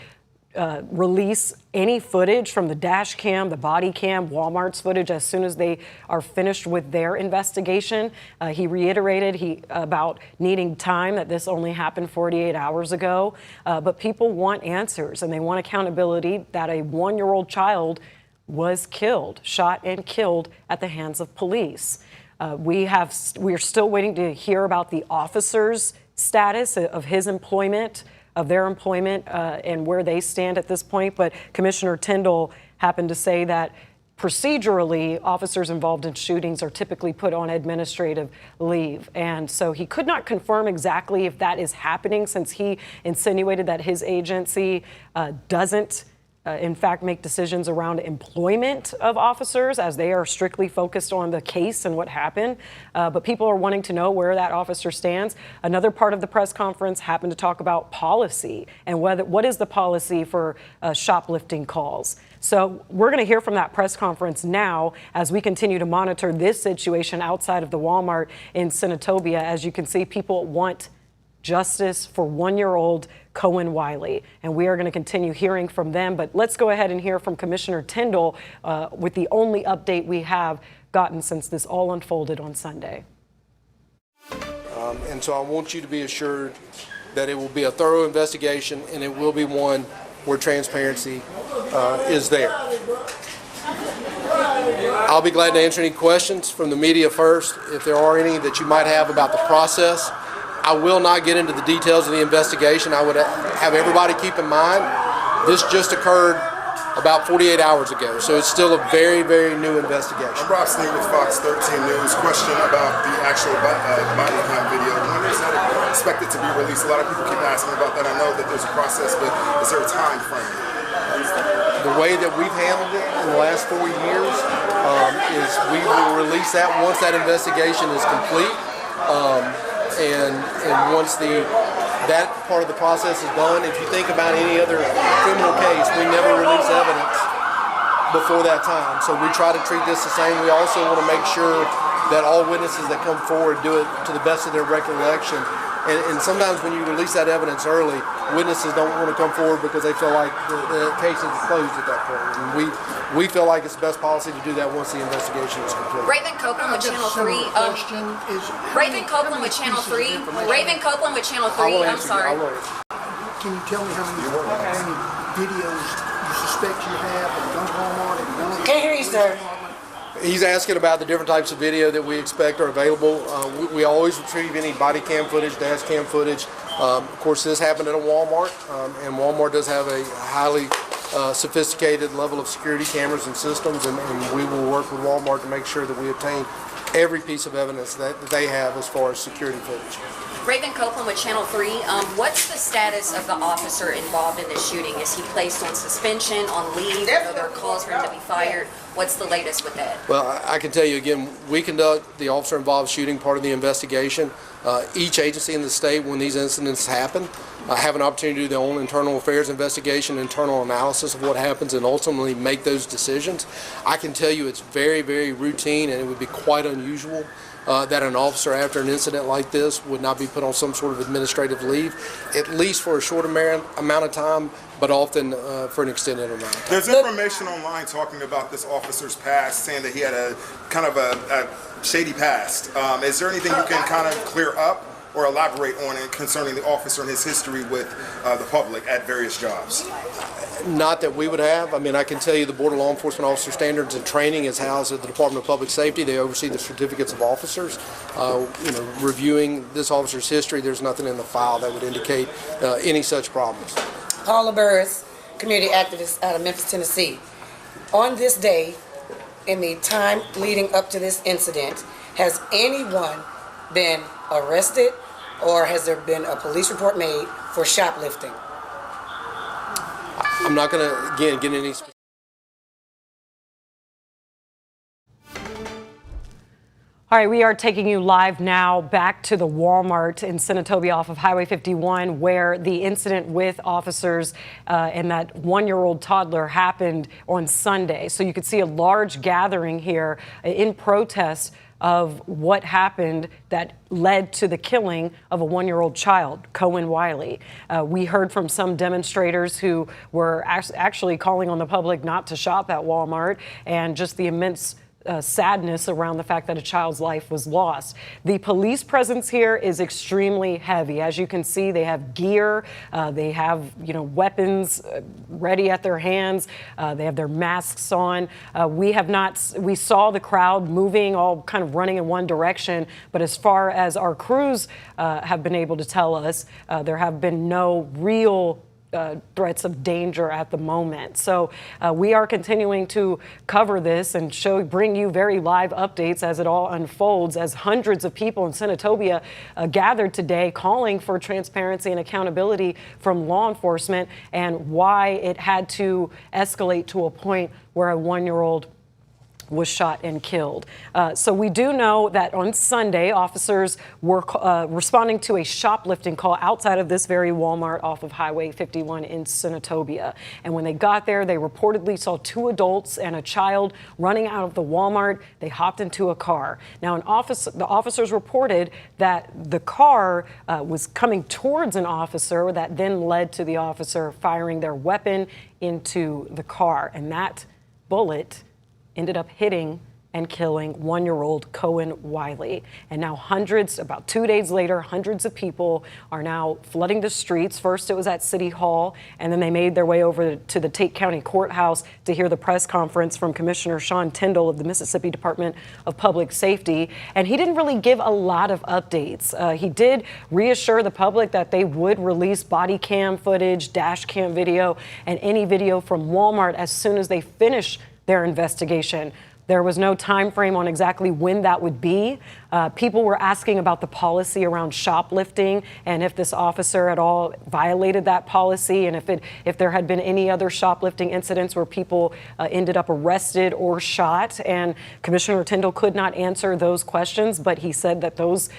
release any footage from the dash cam, the body cam, Walmart's footage as soon as they are finished with their investigation. He reiterated about needing time, that this only happened 48 hours ago. But people want answers, and they want accountability that a 1-year-old was killed, shot and killed at the hands of police. We are still waiting to hear about the officer's status of his employment, of their employment, and where they stand at this point. But Commissioner Tyndall happened to say that procedurally, officers involved in shootings are typically put on administrative leave. And so he could not confirm exactly if that is happening, since he insinuated that his agency doesn't in fact make decisions around employment of officers, as they are strictly focused on the case and what happened. But people are wanting to know where that officer stands. Another part of the press conference happened to talk about policy and what is the policy for shoplifting calls. So we're going to hear from that press conference now as we continue to monitor this situation outside of the Walmart in Senatobia. As you can see, people want justice for 1-year-old Cohen Wiley, and we are going to continue hearing from them. But let's go ahead and hear from Commissioner Tyndall with the only update we have gotten since this all unfolded on Sunday. And so I want you to be assured that it will be a thorough investigation, and it will be one where transparency is there. I'll be glad to answer any questions from the media first, if there are any that you might have about the process. I will not get into the details of the investigation. I would have everybody keep in mind, this just occurred about 48 hours ago, so it's still a very, very new investigation. I'm Rob Sneed with Fox 13 News. Question about the actual body cam video. When is that expected to be released? A lot of people keep asking about that. I know that there's a process, but is there a time frame? The way that we've handled it in the last 4 years is we will release that once that investigation is complete. And once that part of the process is done, if you think about any other criminal case, we never release evidence before that time. So we try to treat this the same. We also want to make sure that all witnesses that come forward do it to the best of their recollection. And sometimes when you release that evidence early, witnesses don't want to come forward because they feel like the case is closed at that point. And we feel like it's the best policy to do that once the investigation is complete. Raven Copeland with Channel 3. Raven Copeland with Channel 3. Raven Copeland with Channel 3. I'm sorry. Can you tell me how many videos you suspect you have of gun Walmart and gun? Can't hear you, sir. He's asking about the different types of video that we expect are available. We always retrieve any body cam footage, dash cam footage. Of course, this happened at a Walmart, and Walmart does have a highly sophisticated level of security cameras and systems, and we will work with Walmart to make sure that we obtain every piece of evidence that they have as far as security footage. Raven Copeland with Channel 3. What's the status of the officer involved in this shooting? Is he placed on suspension, on leave? I know there are calls for him to be fired. What's the latest with that? Well, I can tell you again, we conduct the officer-involved shooting part of the investigation. Each agency in the state, when these incidents happen, have an opportunity to do their own internal affairs investigation, internal analysis of what happens, and ultimately make those decisions. I can tell you it's very, very routine, and it would be quite unusual that an officer after an incident like this would not be put on some sort of administrative leave, at least for a short amount of time, but often for an extended amount of time. There's information online talking about this officer's past, saying that he had a kind of a shady past. Is there anything you can kind of clear up or elaborate on it concerning the officer and his history with the public at various jobs? Not that we would have. I mean, I can tell you the Board of Law Enforcement Officer Standards and Training is housed at the Department of Public Safety. They oversee the certificates of officers. Reviewing this officer's history, there's nothing in the file that would indicate any such problems. Paula Burris, community activist out of Memphis, Tennessee. On this day, in the time leading up to this incident, has anyone been arrested or has there been a police report made for shoplifting? I'm not going to, again, get any specific. All right, we are taking you live now back to the Walmart in Senatobia off of Highway 51, where the incident with officers and that one-year-old toddler happened on Sunday. So you could see a large gathering here in protest of what happened that led to the killing of a one-year-old child, Cohen Wiley. We heard from some demonstrators who were actually calling on the public not to shop at Walmart, and just the immense sadness around the fact that a child's life was lost. The police presence here is extremely heavy. As you can see, they have gear, they have weapons ready at their hands, they have their masks on. We saw the crowd moving, all kind of running in one direction, but as far as our crews have been able to tell us, there have been no real threats of danger at the moment. So we are continuing to cover this and bring you very live updates as it all unfolds, as hundreds of people in Senatobia gathered today calling for transparency and accountability from law enforcement, and why it had to escalate to a point where a one-year-old was shot and killed. So we do know that on Sunday, officers were responding to a shoplifting call outside of this very Walmart off of Highway 51 in Senatobia. And when they got there, they reportedly saw two adults and a child running out of the Walmart. They hopped into a car. Now, the officers reported that the car was coming towards an officer, that then led to the officer firing their weapon into the car. And that bullet ended up hitting and killing one-year-old Cohen Wiley. And now about 2 days later, hundreds of people are now flooding the streets. First it was at City Hall, and then they made their way over to the Tate County Courthouse to hear the press conference from Commissioner Sean Tindall of the Mississippi Department of Public Safety. And he didn't really give a lot of updates. He did reassure the public that they would release body cam footage, dash cam video, and any video from Walmart as soon as they finish their investigation. There was no time frame on exactly when that would be. People were asking about the policy around shoplifting and if this officer at all violated that policy, and if there had been any other shoplifting incidents where people ended up arrested or shot. And Commissioner Tindall could not answer those questions, but he said that those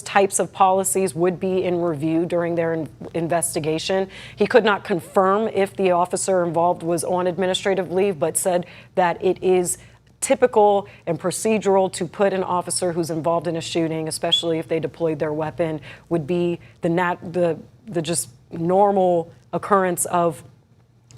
types of policies would be in review during their investigation. He could not confirm if the officer involved was on administrative leave, but said that it is typical and procedural to put an officer who's involved in a shooting, especially if they deployed their weapon, would be the just normal occurrence of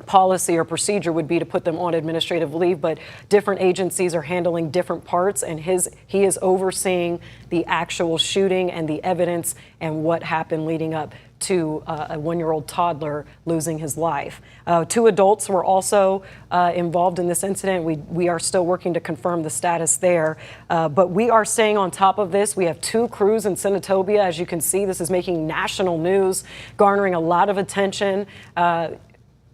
policy or procedure would be to put them on administrative leave. But different agencies are handling different parts, and he is overseeing the actual shooting and the evidence and what happened leading up to a one-year-old toddler losing his life. Two adults were also involved in this incident. We are still working to confirm the status there, but we are staying on top of this. We have two crews in Senatobia. As you can see, this is making national news, garnering a lot of attention.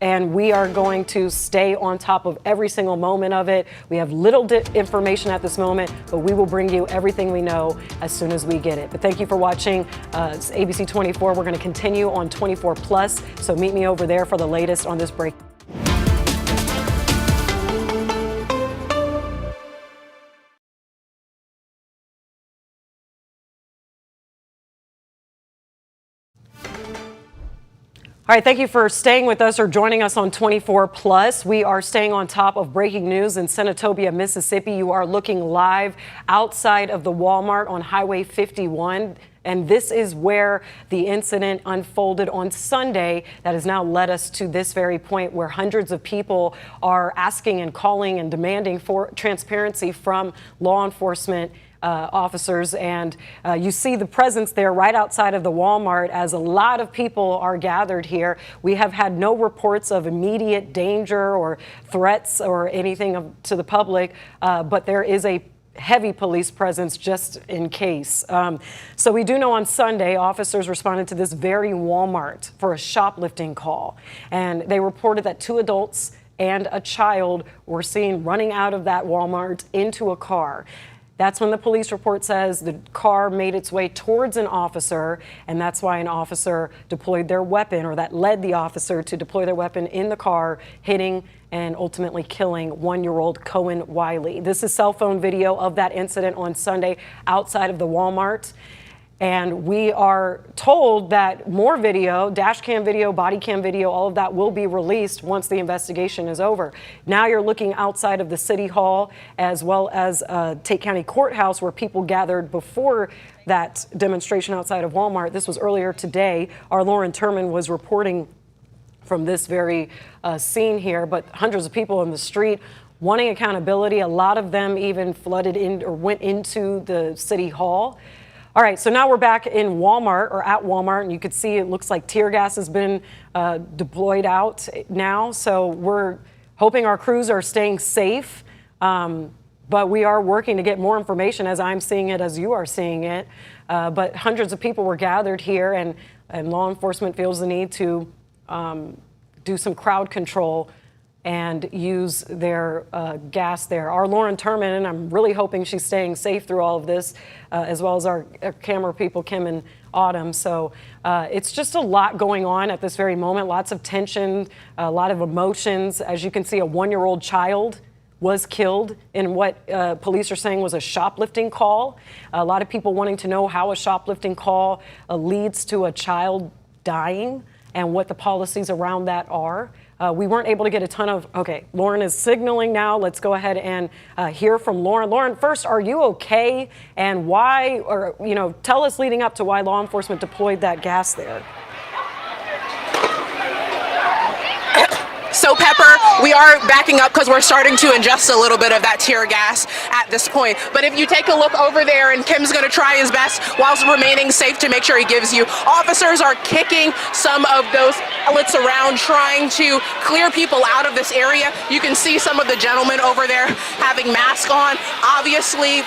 And we are going to stay on top of every single moment of it. We have little information at this moment, but we will bring you everything we know as soon as we get it. But thank you for watching. It's ABC 24. We're going to continue on 24+, so meet me over there for the latest on this break. All right, thank you for staying with us or joining us on 24 Plus. We are staying on top of breaking news in Senatobia, Mississippi. You are looking live outside of the Walmart on Highway 51. And this is where the incident unfolded on Sunday that has now led us to this very point where hundreds of people are asking and calling and demanding for transparency from law enforcement officers. And you see the presence there right outside of the Walmart as a lot of people are gathered here. We have had no reports of immediate danger or threats or anything to the public, but there is a heavy police presence just in case. So we do know on Sunday, officers responded to this very Walmart for a shoplifting call. And they reported that 2 adults and a child were seen running out of that Walmart into a car. That's when the police report says the car made its way towards an officer, and that's why an officer deployed their weapon, or that led the officer to deploy their weapon in the car, hitting and ultimately killing 1-year-old Cohen Wiley. This is cell phone video of that incident on Sunday outside of the Walmart. And we are told that more video, dash cam video, body cam video, all of that will be released once the investigation is over. Now you're looking outside of the City Hall as well as Tate County Courthouse where people gathered before that demonstration outside of Walmart. This was earlier today. Our Lauren Turman was reporting from this very scene here, but hundreds of people in the street wanting accountability. A lot of them even flooded in or went into the City Hall. All right, so now we're back in Walmart or at Walmart, and you can see it looks like tear gas has been deployed out now. So we're hoping our crews are staying safe, but we are working to get more information as I'm seeing it, as you are seeing it. But hundreds of people were gathered here, and law enforcement feels the need to do some crowd control and use their gas there. Our Lauren Turman, and I'm really hoping she's staying safe through all of this, as well as our camera people, Kim and Autumn. So it's just a lot going on at this very moment, lots of tension, a lot of emotions. As you can see, a 1-year-old child was killed in what police are saying was a shoplifting call. A lot of people wanting to know how a shoplifting call leads to a child dying and what the policies around that are. We weren't able to get a ton of, okay, Lauren is signaling now. Let's go ahead and hear from Lauren. Lauren, first, are you okay? And why, or, you know, tell us leading up to why law enforcement deployed that gas there. So, Pepper, we are backing up because we're starting to ingest a little bit of that tear gas at this point. But if you take a look over there, and Kim's going to try his best whilst remaining safe to make sure he gives you. Officers are kicking some of those pellets around, trying to clear people out of this area. You can see some of the gentlemen over there having masks on. Obviously,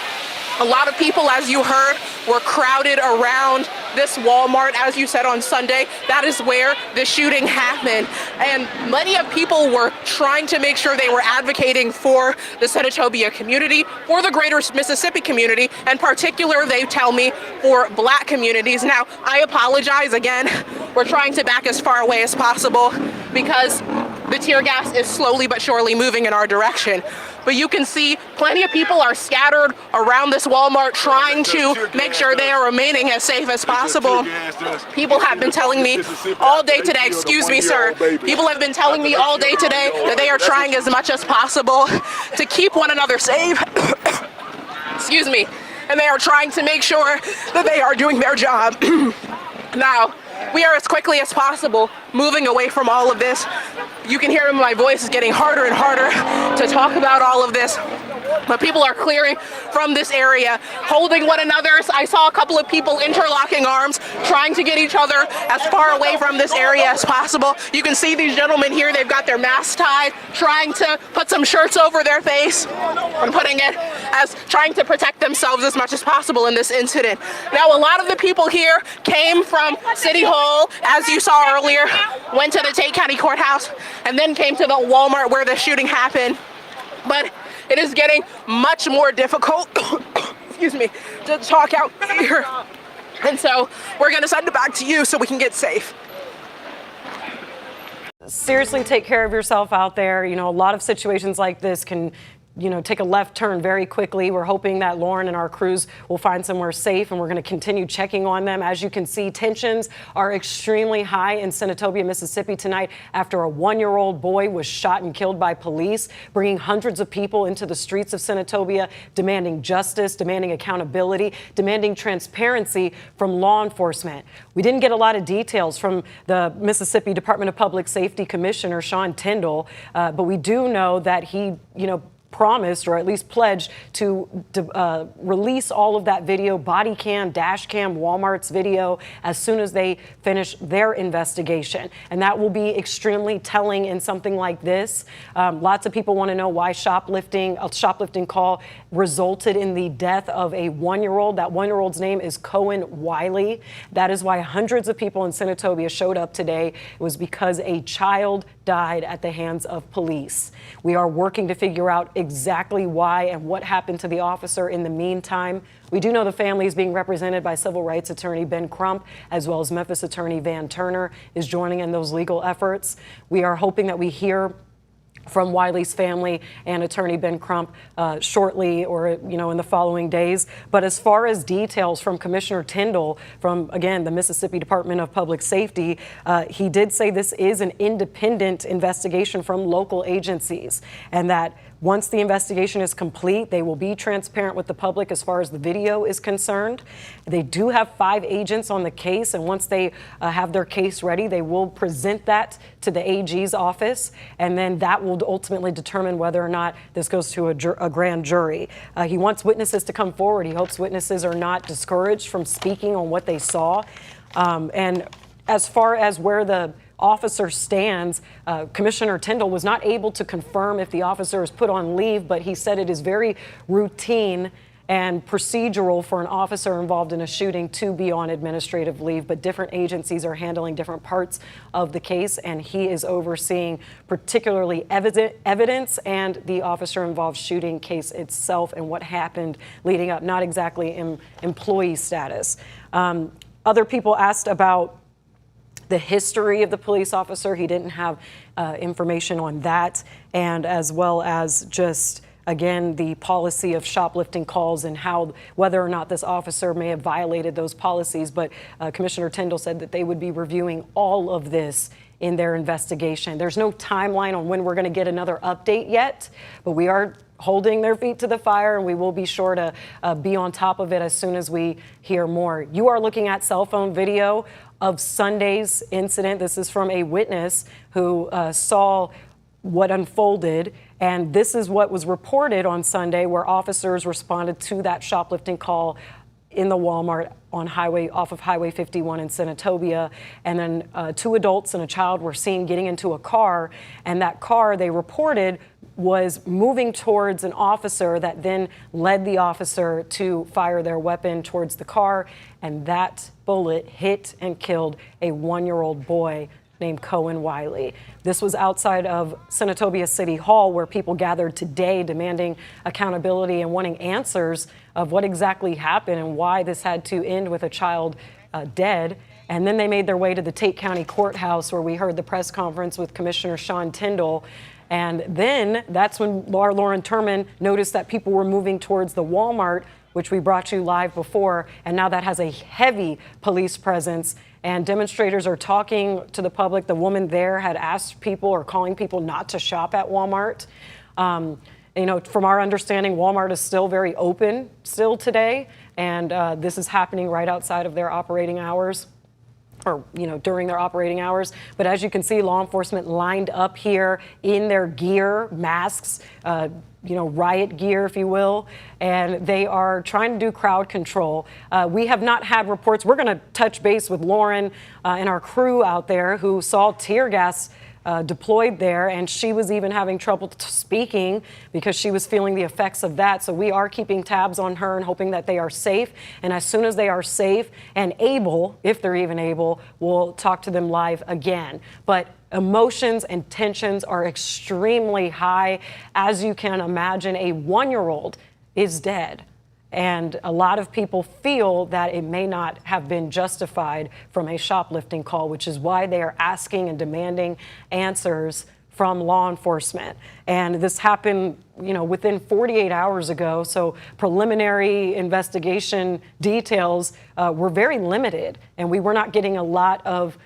a lot of people, as you heard, were crowded around this Walmart, as you said on Sunday. That is where the shooting happened. And many of people were trying to make sure they were advocating for the Senatobia community, for the greater Mississippi community, and particular, they tell me, for Black communities. Now, I apologize again. We're trying to back as far away as possible because the tear gas is slowly but surely moving in our direction. But you can see plenty of people are scattered around this Walmart trying to make sure they are remaining as safe as possible. People have been telling me all day today, excuse me, sir, people have been telling me all day today that they are trying as much as possible to keep one another safe. Excuse me. And they are trying to make sure that they are doing their job. Now, we are as quickly as possible moving away from all of this. You can hear my voice is getting harder and harder to talk about all of this. But people are clearing from this area, holding one another. I saw a couple of people interlocking arms, trying to get each other as far away from this area as possible. You can see these gentlemen here, they've got their masks tied, trying to put some shirts over their face and putting it as trying to protect themselves as much as possible in this incident. Now, a lot of the people here came from City Hall, as you saw earlier, went to the Tate County Courthouse, and then came to the Walmart where the shooting happened. But it is getting much more difficult, excuse me, to talk out here. And so we're going to send it back to you so we can get safe. Seriously, take care of yourself out there. You know, a lot of situations like this can take a left turn very quickly. We're hoping that Lauren and our crews will find somewhere safe, and we're going to continue checking on them. As you can see, tensions are extremely high in Senatobia, Mississippi tonight after a 1-year-old boy was shot and killed by police, bringing hundreds of people into the streets of Senatobia, demanding justice, demanding accountability, demanding transparency from law enforcement. We didn't get a lot of details from the Mississippi Department of Public Safety Commissioner, Sean Tyndall, but we do know that he, promised, or at least pledged, to release all of that video, body cam, dash cam, Walmart's video, as soon as they finish their investigation. And that will be extremely telling in something like this. Lots of people want to know why a shoplifting call resulted in the death of a 1-year-old. That 1-year-old's name is Cohen Wiley. That is why hundreds of people in Senatobia showed up today. It was because a child died at the hands of police. We are working to figure out exactly why and what happened to the officer in the meantime. We do know the family is being represented by civil rights attorney Ben Crump, as well as Memphis attorney Van Turner is joining in those legal efforts. We are hoping that we hear from Wiley's family and attorney Ben Crump shortly, or in the following days. But as far as details from Commissioner Tyndall from, again, the Mississippi Department of Public Safety, he did say this is an independent investigation from local agencies, and that once the investigation is complete, they will be transparent with the public as far as the video is concerned. They do have 5 agents on the case, and once they have their case ready, they will present that to the AG's office, and then that will ultimately determine whether or not this goes to a grand jury. He wants witnesses to come forward. He hopes witnesses are not discouraged from speaking on what they saw. And as far as where the officer stands, Commissioner Tyndall was not able to confirm if the officer is put on leave, but he said it is very routine and procedural for an officer involved in a shooting to be on administrative leave, but different agencies are handling different parts of the case, and he is overseeing particularly evidence and the officer involved shooting case itself and what happened leading up, not exactly in employee status. Other people asked about the history of the police officer. He didn't have information on that, and as well as just, again, the policy of shoplifting calls and whether or not this officer may have violated those policies. But Commissioner Tyndall said that they would be reviewing all of this in their investigation. There's no timeline on when we're going to get another update yet, but we are holding their feet to the fire, and we will be sure to be on top of it as soon as we hear more. You are looking at cell phone video of Sunday's incident. This is from a witness who saw what unfolded, and this is what was reported on Sunday, where officers responded to that shoplifting call in the Walmart off of Highway 51 in Senatobia. And then 2 adults and a child were seen getting into a car, and that car, they reported, was moving towards an officer that then led the officer to fire their weapon towards the car, and that bullet hit and killed a 1-year-old boy named Cohen Wiley. This was outside of Senatobia City Hall, where people gathered today demanding accountability and wanting answers of what exactly happened and why this had to end with a child dead. And then they made their way to the Tate County Courthouse, where we heard the press conference with Commissioner Sean Tyndall. And then that's when Lauren Turman noticed that people were moving towards the Walmart, which we brought you live before, and now that has a heavy police presence, and demonstrators are talking to the public. The woman there had asked people or calling people not to shop at Walmart. From our understanding, Walmart is still very open still today, and this is happening right outside of their operating hours, or during their operating hours. But as you can see, law enforcement lined up here in their gear, masks, riot gear, if you will, and they are trying to do crowd control. We have not had reports. We're going to touch base with Lauren and our crew out there who saw tear gas deployed there, and she was even having trouble speaking because she was feeling the effects of that. So we are keeping tabs on her and hoping that they are safe. And as soon as they are safe and able, if they're even able, we'll talk to them live again. But emotions and tensions are extremely high. As you can imagine, a 1-year-old is dead. And a lot of people feel that it may not have been justified from a shoplifting call, which is why they are asking and demanding answers from law enforcement. And this happened within 48 hours ago. So preliminary investigation details were very limited, and we were not getting a lot of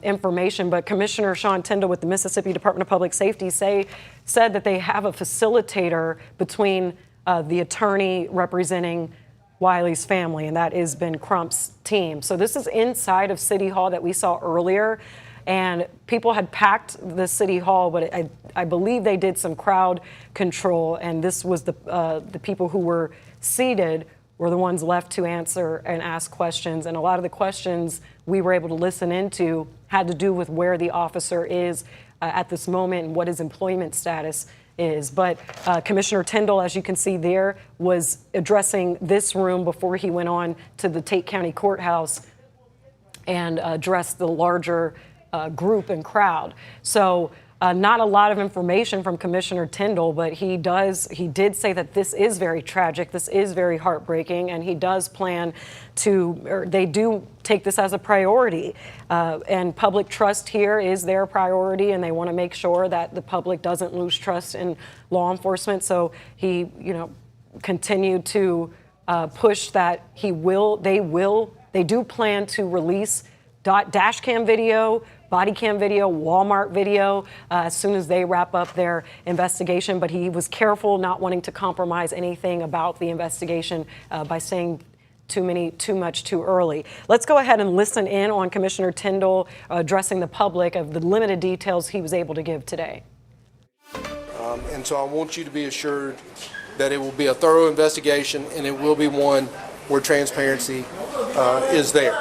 information. But Commissioner Sean Tindall with the Mississippi Department of Public Safety said that they have a facilitator between the attorney representing Wiley's family, and that is Ben Crump's team. So this is inside of City Hall that we saw earlier, and people had packed the City Hall, but I believe they did some crowd control, and this was the people who were seated were the ones left to answer and ask questions. And a lot of the questions we were able to listen into had to do with where the officer is at this moment and what his employment status is. But Commissioner Tindall, as you can see there, was addressing this room before he went on to the Tate County Courthouse and addressed the larger group and crowd. So not a lot of information from Commissioner Tindall, but he did say that this is very tragic, this is very heartbreaking, and he does plan to, or they do take this as a priority. And public trust here is their priority, and they want to make sure that the public doesn't lose trust in law enforcement. So he, continued to push that they do plan to release dash cam video, body cam video, Walmart video as soon as they wrap up their investigation. But he was careful, not wanting to compromise anything about the investigation by saying too much too early. Let's go ahead and listen in on Commissioner Tindall addressing the public of the limited details he was able to give today. And so I want you to be assured that it will be a thorough investigation, and it will be one where transparency is there.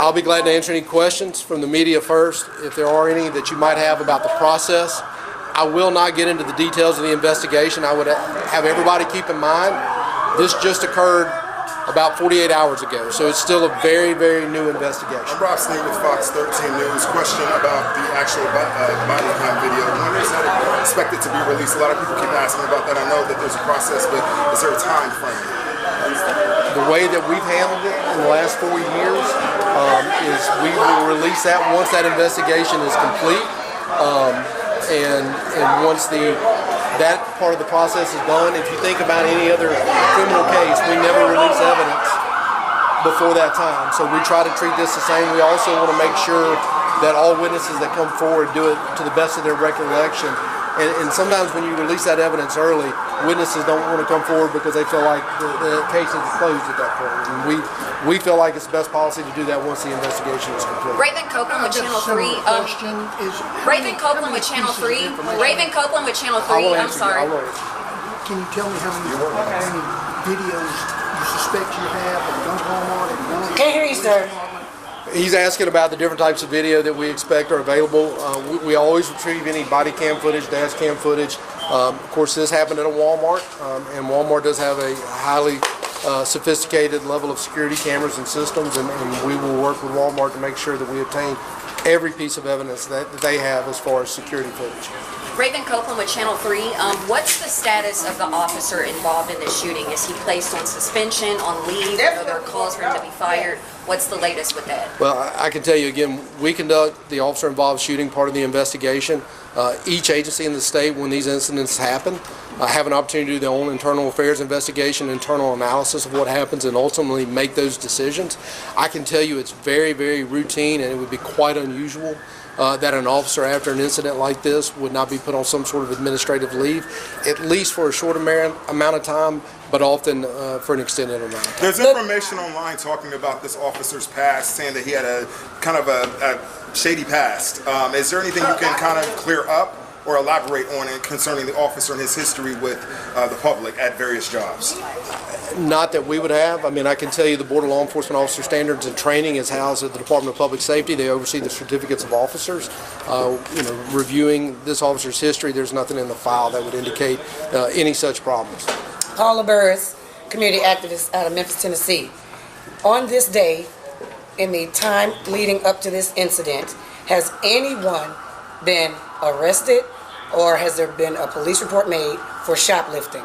I'll be glad to answer any questions from the media first, if there are any that you might have about the process. I will not get into the details of the investigation. I would have everybody keep in mind, this just occurred about 48 hours ago, so it's still a very, very new investigation. I'm Rob Sneed with Fox 13 News. Question about the actual body cam video. When is that expected to be released? A lot of people keep asking about that. I know that there's a process, but is there a time frame? The way that we've handled it in the last 4 years is we will release that once that investigation is complete, and once that part of the process is done. If you think about any other criminal case, we never release evidence before that time. So we try to treat this the same. We also want to make sure that all witnesses that come forward do it to the best of their recollection. And sometimes when you release that evidence early, witnesses don't want to come forward because they feel like the case is closed at that point. And we feel like it's the best policy to do that once the investigation is complete. Raven Copeland with Channel 3. Raven Copeland with Channel 3. Raven Copeland with Channel 3. I'm sorry. Can you tell me how many videos you suspect you have of gun Walmart and Can't hear you, sir. He's asking about the different types of video that we expect are available. We always retrieve any body cam footage, dash cam footage. Of course, this happened at a Walmart, and Walmart does have a highly sophisticated level of security cameras and systems, and we will work with Walmart to make sure that we obtain every piece of evidence that they have as far as security footage. Raven Copeland with Channel 3. What's the status of the officer involved in this shooting? Is he placed on suspension, on leave? Are there calls for him to be fired? What's the latest with that? Well, I can tell you again, we conduct the officer-involved shooting part of the investigation. Each agency in the state, when these incidents happen, have an opportunity to do their own internal affairs investigation, internal analysis of what happens, and ultimately make those decisions. I can tell you it's very, very routine, and it would be quite unusual that an officer after an incident like this would not be put on some sort of administrative leave, at least for a short amount of time, but often for an extended amount of time. There's information online talking about this officer's past, saying that he had a kind of a shady past. Is there anything you can kind of clear up or elaborate on it concerning the officer and his history with the public at various jobs? Not that we would have. I mean, I can tell you the Board of Law Enforcement Officer Standards and Training is housed at the Department of Public Safety. They oversee the certificates of officers. Reviewing this officer's history, there's nothing in the file that would indicate any such problems. Paula Burris, community activist out of Memphis, Tennessee. On this day, in the time leading up to this incident, has anyone been arrested or has there been a police report made for shoplifting?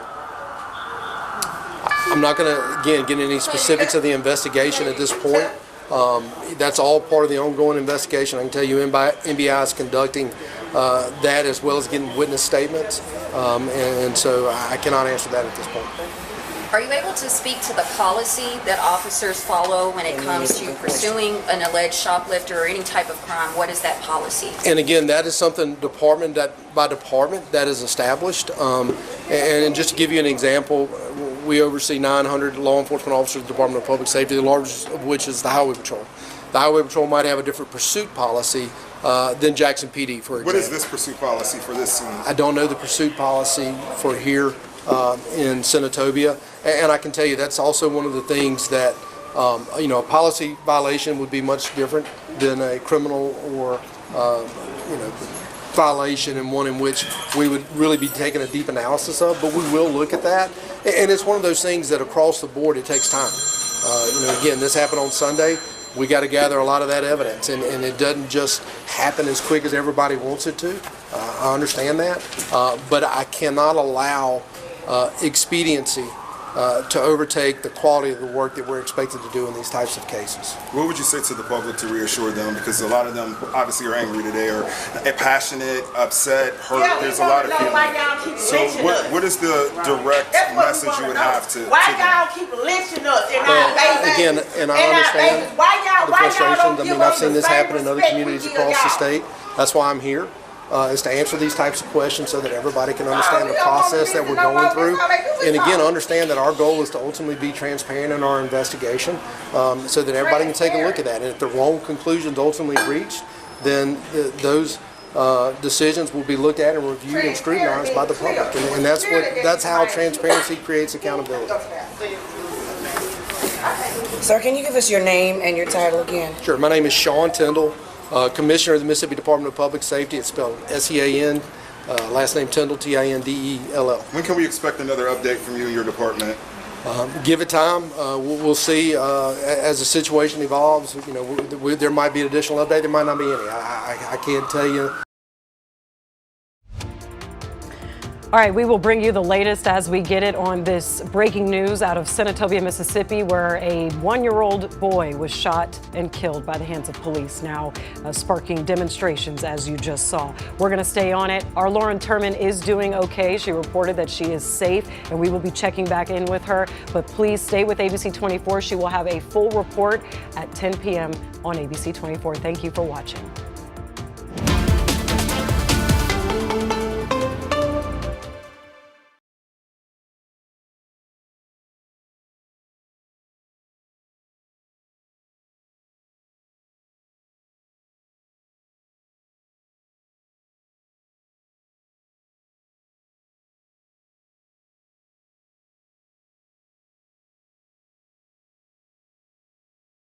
I'm not going to, again, get into any specifics of the investigation at this point. That's all part of the ongoing investigation. I can tell you MBI is conducting that as well as getting witness statements, and so I cannot answer that at this point. Are you able to speak to the policy that officers follow when it comes to pursuing an alleged shoplifter or any type of crime? What is that policy? And again, that is something department by department that is established. And just to give you an example, we oversee 900 law enforcement officers of the Department of Public Safety, the largest of which is the Highway Patrol. The Highway Patrol might have a different pursuit policy than Jackson PD, for example. What is this pursuit policy for this scene? I don't know the pursuit policy for here in Senatobia, and I can tell you that's also one of the things that, a policy violation would be much different than a criminal or, violation, and one in which we would really be taking a deep analysis of, but we will look at that. And it's one of those things that across the board, it takes time. Again, this happened on Sunday. We got to gather a lot of that evidence, and it doesn't just happen as quick as everybody wants it to. I understand that, but I cannot allow expediency to overtake the quality of the work that we're expected to do in these types of cases. What would you say to the public to reassure them? Because a lot of them obviously are angry today, or passionate, upset, hurt. There's a lot of feelings. So what is the direct message you would have to Why them? y'all keep lynching us in our babies? Again, and I understand the frustrations. I mean, I've seen this happen in other communities across the state. That's why I'm here. Is to answer these types of questions so that everybody can understand the process that we're going through. And again, understand that our goal is to ultimately be transparent in our investigation so that everybody can take a look at that. And if the wrong conclusions ultimately reached, then those decisions will be looked at and reviewed and scrutinized by the public. And that's how transparency creates accountability. Sir, can you give us your name and your title again? Sure. My name is Sean Tyndall, Commissioner of the Mississippi Department of Public Safety. It's spelled S-E-A-N, last name Tyndall, T-I-N-D-E-L-L. When can we expect another update from you and your department? Give it time. We'll see as the situation evolves. There might be an additional update. There might not be any. I can't tell you. All right, we will bring you the latest as we get it on this breaking news out of Senatobia, Mississippi, where a 1-year-old boy was shot and killed by the hands of police, now sparking demonstrations, as you just saw. We're going to stay on it. Our Lauren Turman is doing okay. She reported that she is safe, and we will be checking back in with her. But please stay with ABC 24. She will have a full report at 10 p.m. on ABC 24. Thank you for watching.